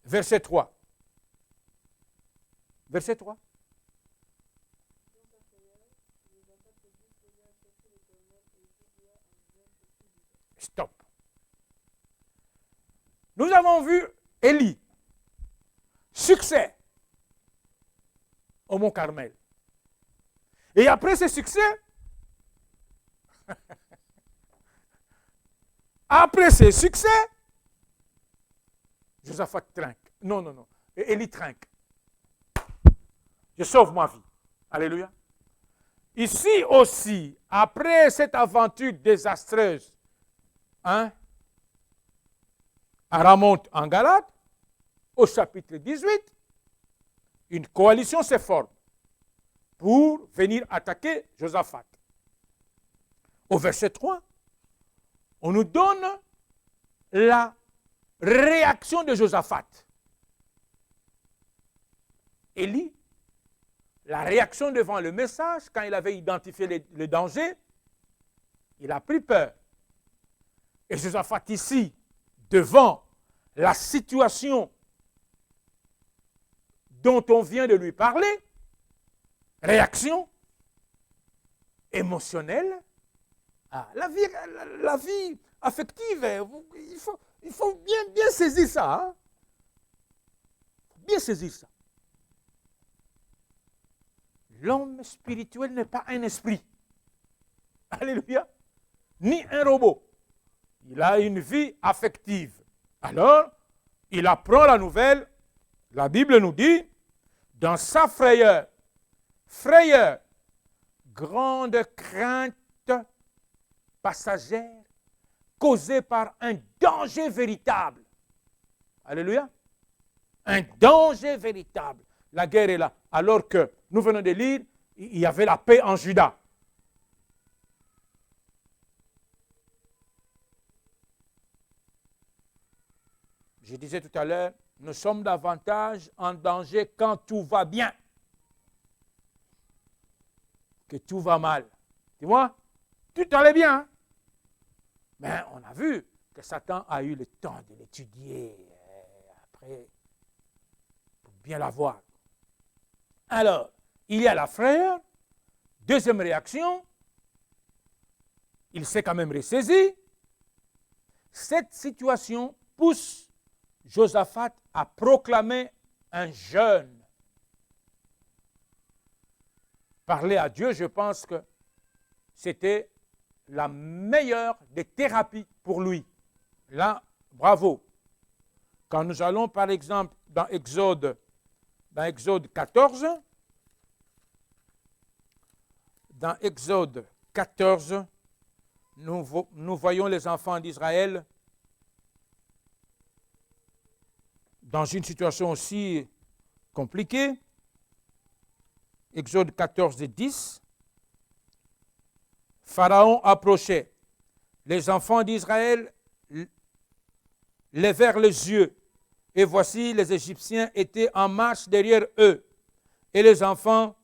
Verset 3. Verset 3. Stop. Nous avons vu Élie, succès au Mont Carmel. Et après ce succès, Josaphat trinque. Non, non, non. Et Élie trinque. Je sauve ma vie. Alléluia. Ici aussi, après cette aventure désastreuse, hein, à Ramonte en Galate, au chapitre 18, une coalition se forme pour venir attaquer Josaphat. Au verset 3, on nous donne la réaction de Josaphat. Élie, la réaction devant le message, quand il avait identifié le danger, il a pris peur. Et Josaphat ici, devant la situation dont on vient de lui parler, réaction émotionnelle, la vie affective, il faut bien saisir ça. Hein? Bien saisir ça. L'homme spirituel n'est pas un esprit. Alléluia. Ni un robot. Il a une vie affective. Alors, il apprend la nouvelle. La Bible nous dit, dans sa frayeur, grande crainte passagère, causée par un danger véritable. Alléluia. Un danger véritable. La guerre est là. Alors que nous venons de lire, il y avait la paix en Juda. Je disais tout à l'heure, nous sommes davantage en danger quand tout va bien que tout va mal. Tu vois? Tout allait bien. Hein? Mais on a vu que Satan a eu le temps de l'étudier après pour bien la voir. Alors, il y a la frayeur. Deuxième réaction, il s'est quand même ressaisi. Cette situation pousse Josaphat a proclamé un jeûne. Parler à Dieu, je pense que c'était la meilleure des thérapies pour lui. Là, bravo. Quand nous allons, par exemple, dans Exode 14, dans Exode 14, nous voyons les enfants d'Israël dans une situation aussi compliquée. Exode 14, 10. Pharaon approchait. Les enfants d'Israël levèrent les yeux. Et voici, les Égyptiens étaient en marche derrière eux. Et les enfants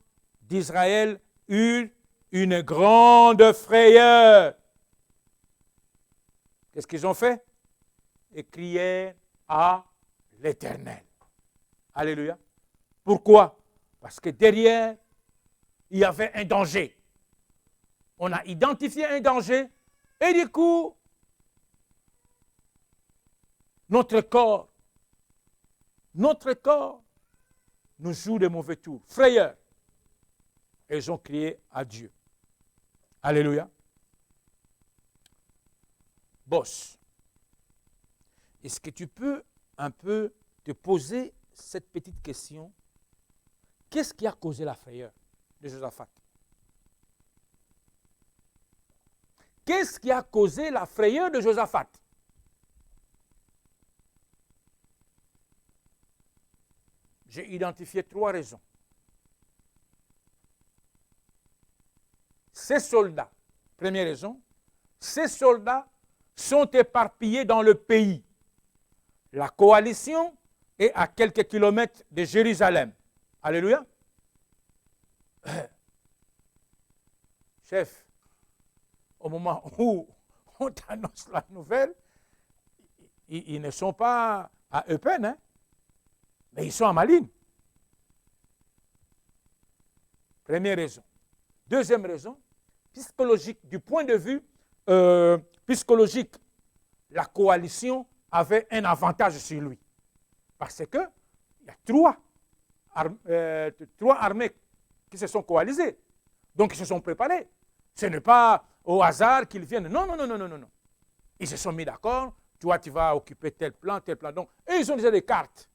d'Israël eurent une grande frayeur. Qu'est-ce qu'ils ont fait? Ils crièrent à l'Éternel. Alléluia. Pourquoi? Parce que derrière, il y avait un danger. On a identifié un danger et du coup, notre corps nous joue de mauvais tours. Frayeur. Et ils ont crié à Dieu. Alléluia. Boss, est-ce que tu peux un peu te poser cette petite question? Qu'est-ce qui a causé la frayeur de Josaphat? Qu'est-ce qui a causé la frayeur de Josaphat? J'ai identifié 3 raisons. Ces soldats, première raison, ces soldats sont éparpillés dans le pays. La coalition est à quelques kilomètres de Jérusalem. Alléluia. Chef, au moment où on t'annonce la nouvelle, ils ne sont pas à Eupen, hein, mais ils sont à Malines. Première raison. Deuxième raison, psychologique, du point de vue psychologique, la coalition avait un avantage sur lui. Parce qu'il y a trois armées qui se sont coalisées. Donc, ils se sont préparés. Ce n'est pas au hasard qu'ils viennent. Non, non, non, non, non, non. Ils se sont mis d'accord. Toi, tu vas occuper tel plan, tel plan. Donc, et ils ont déjà des cartes.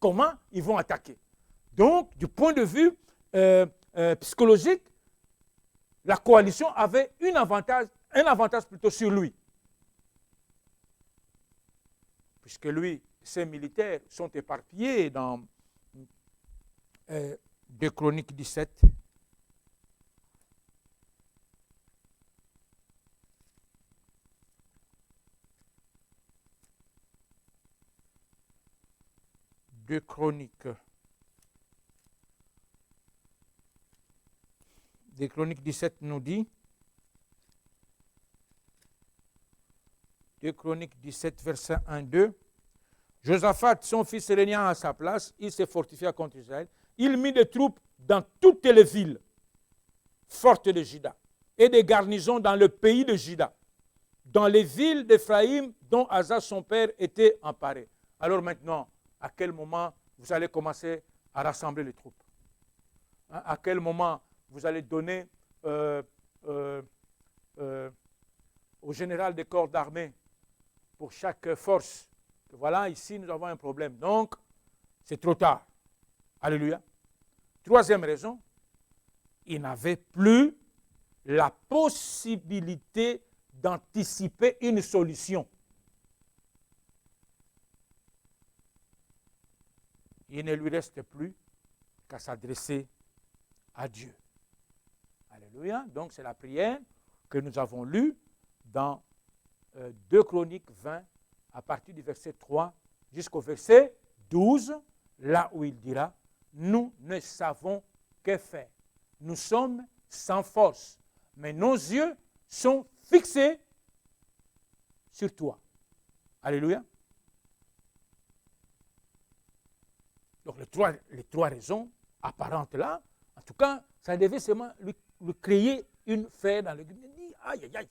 Comment ils vont attaquer. Donc, du point de vue psychologique, la coalition avait un avantage plutôt sur lui. Puisque lui, ses militaires sont éparpillés dans 2 Chroniques 17. Deux Chroniques 17 nous dit, 2 Chroniques 17, verset 1-2, Josaphat, son fils, régnant à sa place, il s'est fortifié contre Israël. Il mit des troupes dans toutes les villes fortes de Juda et des garnisons dans le pays de Juda, dans les villes d'Éphraïm dont Asa son père était emparé. Alors maintenant, à quel moment vous allez commencer à rassembler les troupes? À quel moment vous allez donner au général des corps d'armée pour chaque force? Voilà, ici nous avons un problème. Donc, c'est trop tard. Alléluia. Troisième raison, il n'avait plus la possibilité d'anticiper une solution. Il ne lui reste plus qu'à s'adresser à Dieu. Alléluia. Donc, c'est la prière que nous avons lue dans 2 Chroniques 20, à partir du verset 3 jusqu'au verset 12, là où il dira, nous ne savons que faire. Nous sommes sans force, mais nos yeux sont fixés sur toi. Alléluia. Donc, les trois raisons apparentes là, en tout cas, ça devait seulement lui créer une fer dans le cœur. Il dit, aïe, aïe, aïe.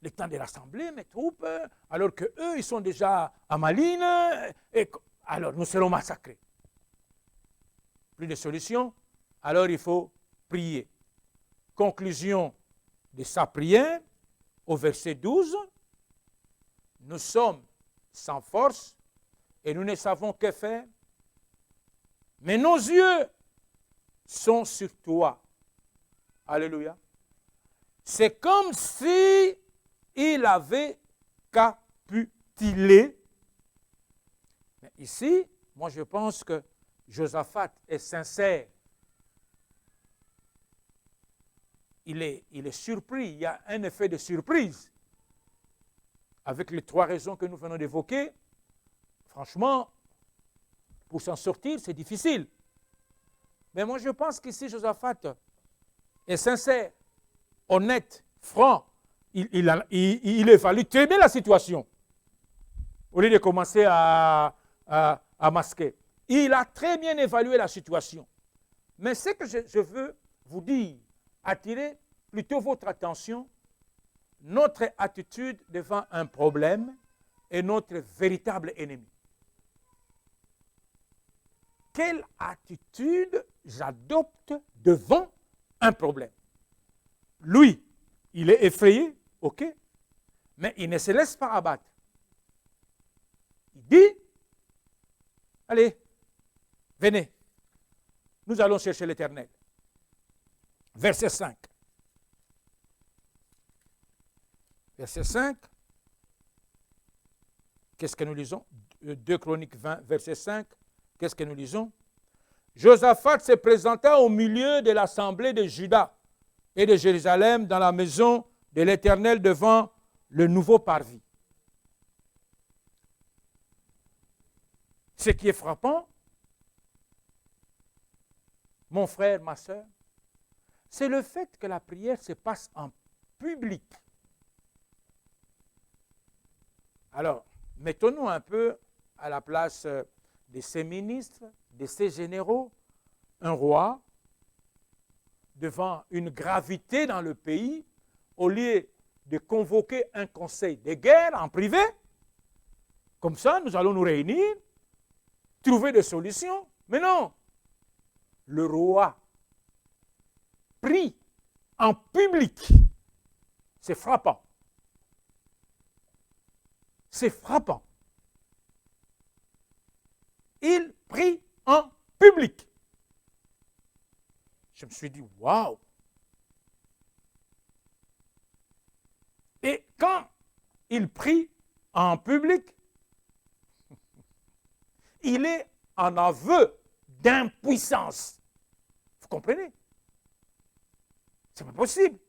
Le temps de rassembler mes troupes, alors qu'eux, ils sont déjà à Malines, et alors nous serons massacrés. Plus de solution, alors il faut prier. Conclusion de sa prière, au verset 12, nous sommes sans force et nous ne savons que faire, mais nos yeux sont sur toi. Alléluia. C'est comme si il avait capitulé. Mais ici, moi je pense que Josaphat est sincère. Il est surpris, il y a un effet de surprise. Avec les trois raisons que nous venons d'évoquer, franchement, pour s'en sortir, c'est difficile. Mais moi je pense qu'ici Josaphat est sincère, honnête, franc. Il évalue très bien la situation. Au lieu de commencer à masquer. Il a très bien évalué la situation. Mais ce que je veux vous dire, attirer plutôt votre attention, notre attitude devant un problème est notre véritable ennemi. Quelle attitude j'adopte devant un problème? Lui, il est effrayé, ok, mais il ne se laisse pas abattre. Il dit, allez, venez, nous allons chercher l'Éternel. Verset 5. Verset 5. Qu'est-ce que nous lisons? 2 Chroniques 20, verset 5. Qu'est-ce que nous lisons? Josaphat se présenta au milieu de l'assemblée de Juda et de Jérusalem dans la maison de l'Éternel devant le nouveau parvis. Ce qui est frappant, mon frère, ma soeur, c'est le fait que la prière se passe en public. Alors, mettons-nous un peu à la place de ces ministres, de ces généraux, un roi, devant une gravité dans le pays, au lieu de convoquer un conseil de guerre en privé, comme ça, nous allons nous réunir, trouver des solutions. Mais non, le roi prie en public. C'est frappant. C'est frappant. Il prie en public. Je me suis dit, waouh! Et quand il prie en public, il est en aveu d'impuissance. Vous comprenez? C'est pas possible.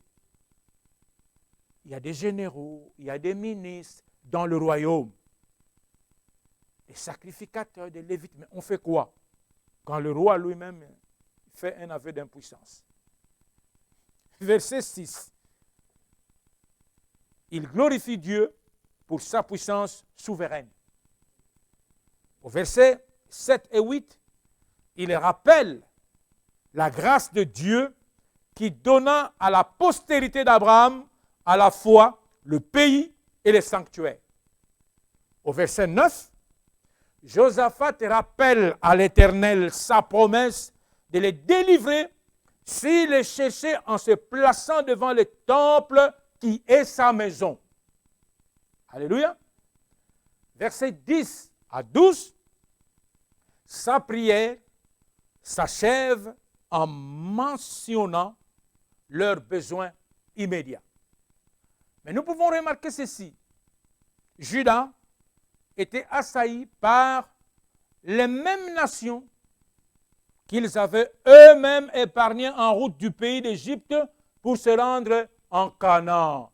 Il y a des généraux, il y a des ministres dans le royaume. Des sacrificateurs, des lévites. Mais on fait quoi quand le roi lui-même fait un aveu d'impuissance? Verset 6. Il glorifie Dieu pour sa puissance souveraine. Au verset 7 et 8, il rappelle la grâce de Dieu qui donna à la postérité d'Abraham à la fois le pays et les sanctuaires. Au verset 9, Josaphat rappelle à l'Éternel sa promesse de les délivrer s'il les cherchait en se plaçant devant le temple qui est sa maison. Alléluia. Versets 10 à 12, sa prière s'achève en mentionnant leurs besoins immédiats. Mais nous pouvons remarquer ceci. Juda était assailli par les mêmes nations qu'ils avaient eux-mêmes épargnées en route du pays d'Égypte pour se rendre en Canaan.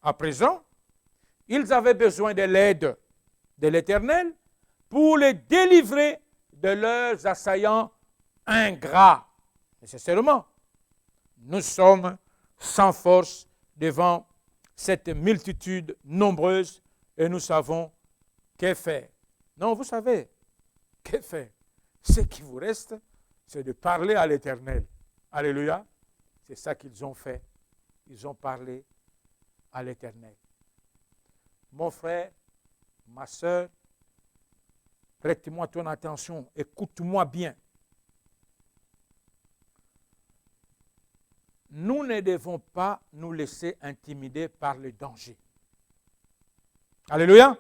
À présent, ils avaient besoin de l'aide de l'Éternel pour les délivrer de leurs assaillants ingrats. Nécessairement, nous sommes sans force devant cette multitude nombreuse et nous savons que faire. Non, vous savez, que faire? Ce qui vous reste, c'est de parler à l'Éternel. Alléluia. C'est ça qu'ils ont fait. Ils ont parlé à l'Éternel. Mon frère, ma soeur, prête-moi ton attention, écoute-moi bien. Nous ne devons pas nous laisser intimider par le danger. Alléluia.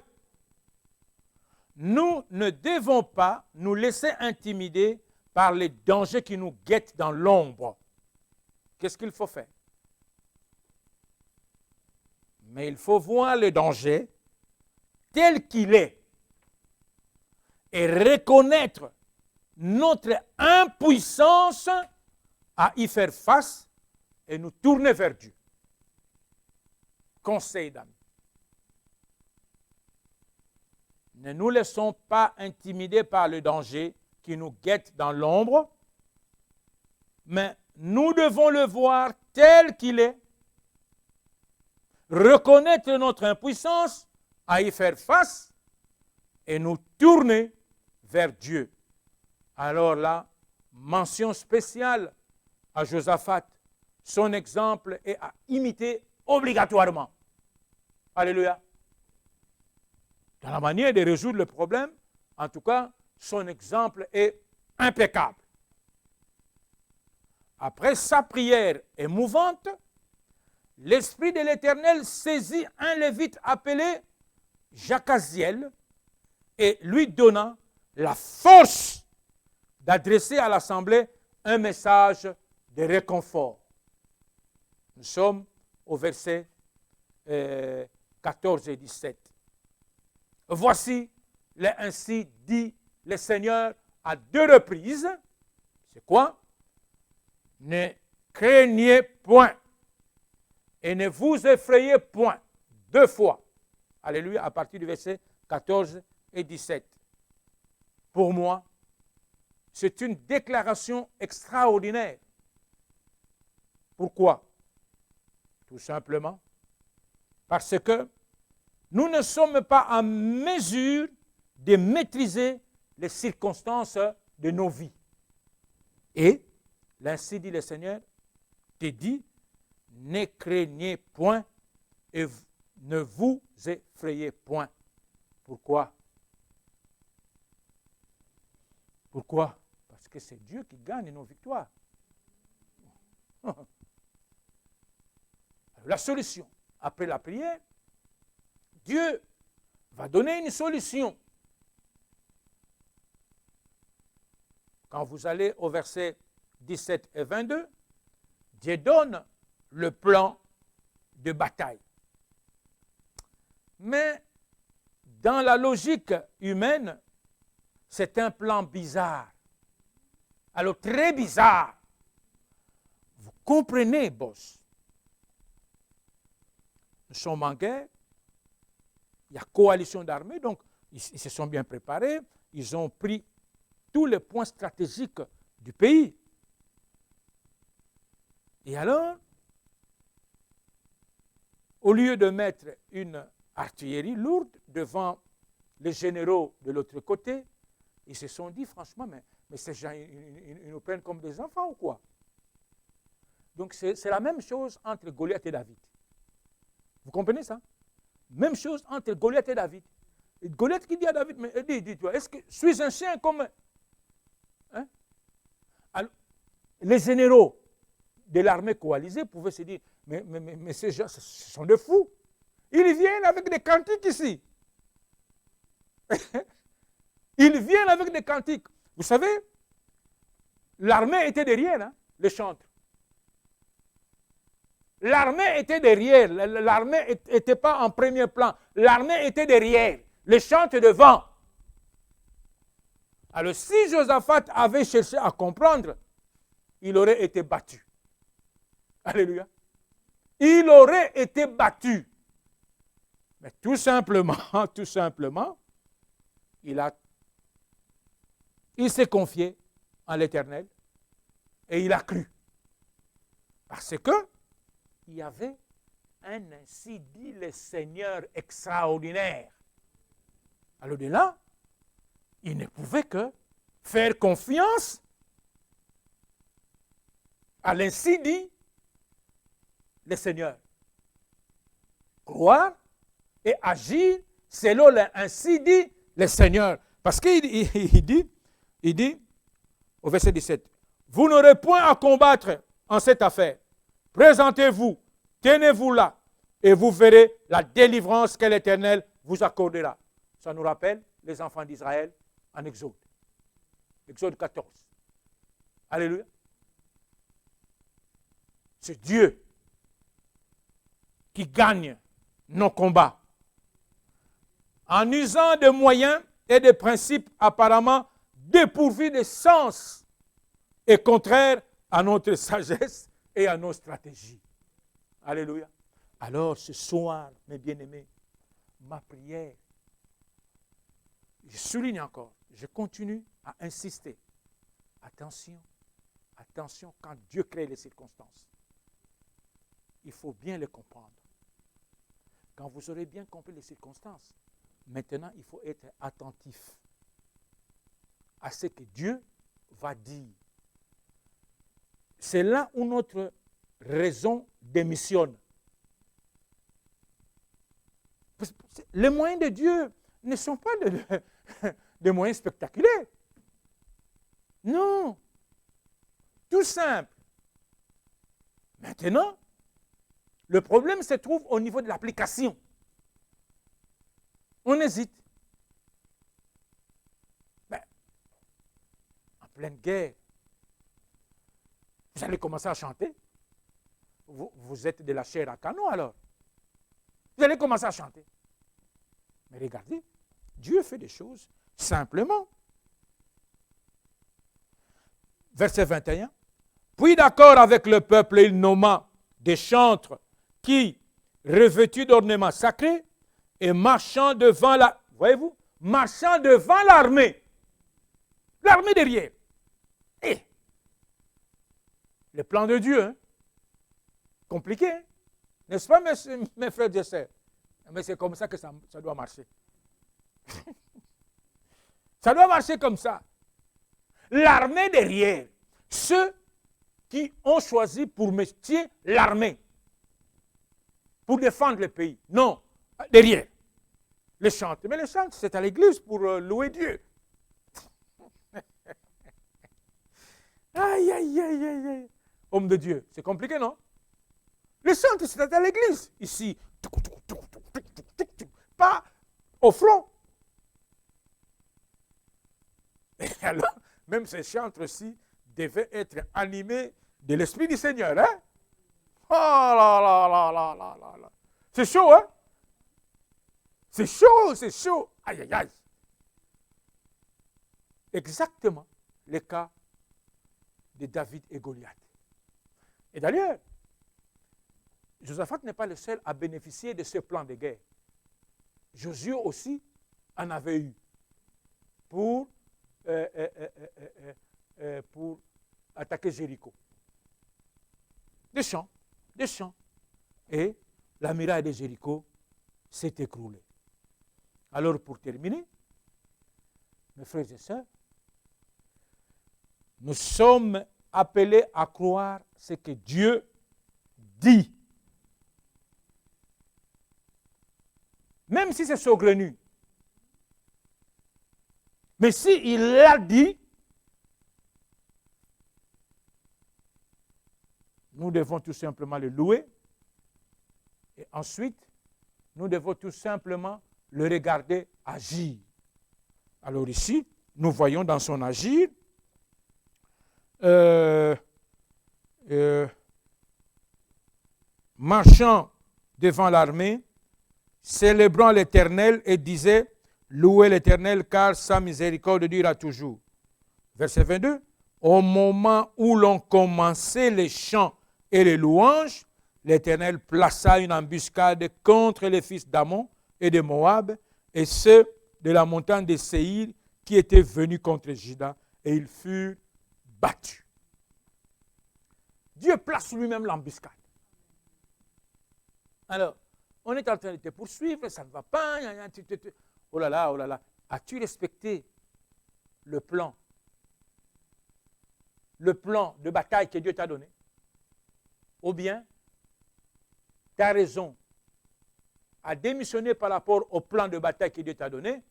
Nous ne devons pas nous laisser intimider par les dangers qui nous guettent dans l'ombre. Qu'est-ce qu'il faut faire? Mais il faut voir le danger tel qu'il est et reconnaître notre impuissance à y faire face et nous tourner vers Dieu. Conseil d'amis. Ne nous laissons pas intimider par le danger qui nous guette dans l'ombre, mais nous devons le voir tel qu'il est, reconnaître notre impuissance à y faire face et nous tourner vers Dieu. Alors là, mention spéciale à Josaphat. Son exemple est à imiter obligatoirement. Alléluia. Dans la manière de résoudre le problème, en tout cas, son exemple est impeccable. Après sa prière émouvante, l'Esprit de l'Éternel saisit un Lévite appelé Jacaziel et lui donna la force d'adresser à l'Assemblée un message de réconfort. Nous sommes au verset 14 et 17. Voici, ainsi dit le Seigneur à 2 reprises. C'est quoi? Ne craignez point et ne vous effrayez point. 2 fois. Alléluia, à partir du verset 14 et 17. Pour moi, c'est une déclaration extraordinaire. Pourquoi? Tout simplement parce que nous ne sommes pas en mesure de maîtriser les circonstances de nos vies. Et, ainsi dit le Seigneur, te dit, ne craignez point et ne vous effrayez point. Pourquoi? Pourquoi? Parce que c'est Dieu qui gagne nos victoires. La solution, après la prière, Dieu va donner une solution. Quand vous allez au verset 17 et 22, Dieu donne le plan de bataille. Mais dans la logique humaine, c'est un plan bizarre. Alors très bizarre. Vous comprenez, boss? Nous sommes en guerre. Il y a coalition d'armées, donc ils se sont bien préparés. Ils ont pris tous les points stratégiques du pays. Et alors, au lieu de mettre une artillerie lourde devant les généraux de l'autre côté, ils se sont dit, franchement, mais ces gens, ils nous prennent comme des enfants ou quoi? Donc c'est la même chose entre Goliath et David. Vous comprenez ça? Même chose entre Goliath et David. Et Goliath qui dit à David, mais dis-toi, est-ce que suis un chien comme... Hein? Alors, les généraux de l'armée coalisée pouvaient se dire, mais ces gens, ce sont des fous. Ils viennent avec des cantiques ici. Ils viennent avec des cantiques. Vous savez, l'armée était derrière, hein, les chantres. L'armée était derrière. L'armée n'était pas en premier plan. L'armée était derrière. Les chantres devant. Alors, si Josaphat avait cherché à comprendre, il aurait été battu. Alléluia. Il aurait été battu. Mais tout simplement, il s'est confié en l'Éternel et il a cru. Parce que il y avait un ainsi dit le Seigneur extraordinaire. Alors de là, il ne pouvait que faire confiance à l'ainsi dit le Seigneur. Croire et agir selon l'ainsi dit le Seigneur. Parce qu'il dit au verset 17, vous n'aurez point à combattre en cette affaire. Présentez-vous, tenez-vous là, et vous verrez la délivrance que l'Éternel vous accordera. Ça nous rappelle les enfants d'Israël en Exode. Exode 14. Alléluia. C'est Dieu qui gagne nos combats. En usant de moyens et de principes apparemment dépourvus de sens et contraires à notre sagesse et à nos stratégies. Alléluia. Alors ce soir, mes bien-aimés, ma prière, je souligne encore, je continue à insister. Attention, attention quand Dieu crée les circonstances. Il faut bien les comprendre. Quand vous aurez bien compris les circonstances, maintenant il faut être attentif à ce que Dieu va dire. C'est là où notre raison démissionne. Les moyens de Dieu ne sont pas des moyens spectaculaires. Non. Tout simple. Maintenant, le problème se trouve au niveau de l'application. On hésite. Ben, en pleine guerre, vous allez commencer à chanter. Vous êtes de la chair à canon alors. Vous allez commencer à chanter. Mais regardez, Dieu fait des choses simplement. Verset 21. Puis d'accord avec le peuple, il nomma des chantres qui, revêtus d'ornements sacrés, et marchant devant la... Voyez-vous? Marchant devant l'armée. L'armée derrière. Et le plan de Dieu, hein? Compliqué, hein? N'est-ce pas, mes frères et sœurs? Mais c'est comme ça que ça doit marcher. Ça doit marcher comme ça. L'armée derrière. Ceux qui ont choisi pour métier l'armée. Pour défendre le pays. Non, derrière. Les chantres. Mais les chantres, c'est à l'église pour louer Dieu. Aïe, aïe, aïe, aïe, aïe. Homme de Dieu, c'est compliqué, non? Le centre, c'est à l'église. Ici, pas au front. Et alors, même ces chantres-ci devaient être animés de l'Esprit du Seigneur. Hein? Oh là là là là là là là. C'est chaud, hein? C'est chaud, c'est chaud. Aïe, aïe, aïe. Exactement le cas de David et Goliath. Et d'ailleurs, Josaphat n'est pas le seul à bénéficier de ce plan de guerre. Josué aussi en avait eu pour attaquer Jéricho. Des champs. Et la muraille de Jéricho s'est écroulée. Alors, pour terminer, mes frères et sœurs, nous sommes appelés à croire ce que Dieu dit. Même si c'est saugrenu. Mais s'il l'a dit, nous devons tout simplement le louer. Et ensuite, nous devons tout simplement le regarder agir. Alors ici, nous voyons dans son agir marchant devant l'armée, célébrant l'Éternel et disait, louez l'Éternel car sa miséricorde dure toujours. Verset 22, au moment où l'on commençait les chants et les louanges, l'Éternel plaça une embuscade contre les fils d'Ammon et de Moab et ceux de la montagne de Séir qui étaient venus contre Juda et ils furent battus. Dieu place lui-même l'embuscade. Alors, on est en train de te poursuivre, ça ne va pas. Oh là là, oh là là. As-tu respecté le plan de bataille que Dieu t'a donné? Ou bien, tu as raison à démissionner par rapport au plan de bataille que Dieu t'a donné.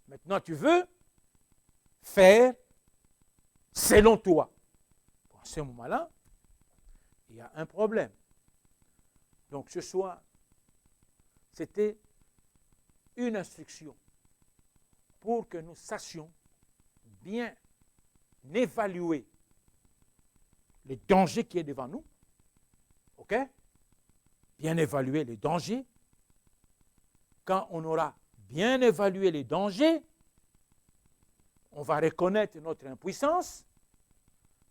Maintenant, tu veux faire selon toi. À ce moment-là, il y a un problème. Donc, ce soir, c'était une instruction pour que nous sachions bien évaluer les dangers qui est devant nous. OK? Bien évaluer les dangers. Quand on aura bien évalué les dangers, on va reconnaître notre impuissance.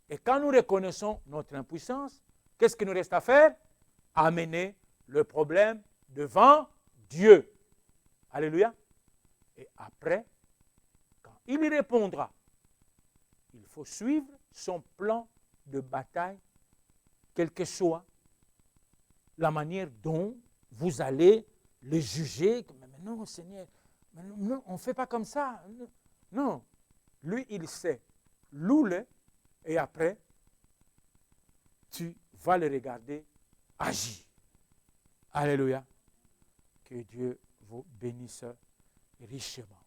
Et quand nous reconnaissons notre impuissance, qu'est-ce qu'il nous reste à faire? Amener le problème devant Dieu. Alléluia. Et après, quand il y répondra, il faut suivre son plan de bataille, quelle que soit la manière dont vous allez le juger. Mais non, Seigneur, mais non, on ne fait pas comme ça. Non, lui, il sait. Loue-le et après, tu vas le regarder agir. Alléluia. Que Dieu vous bénisse richement.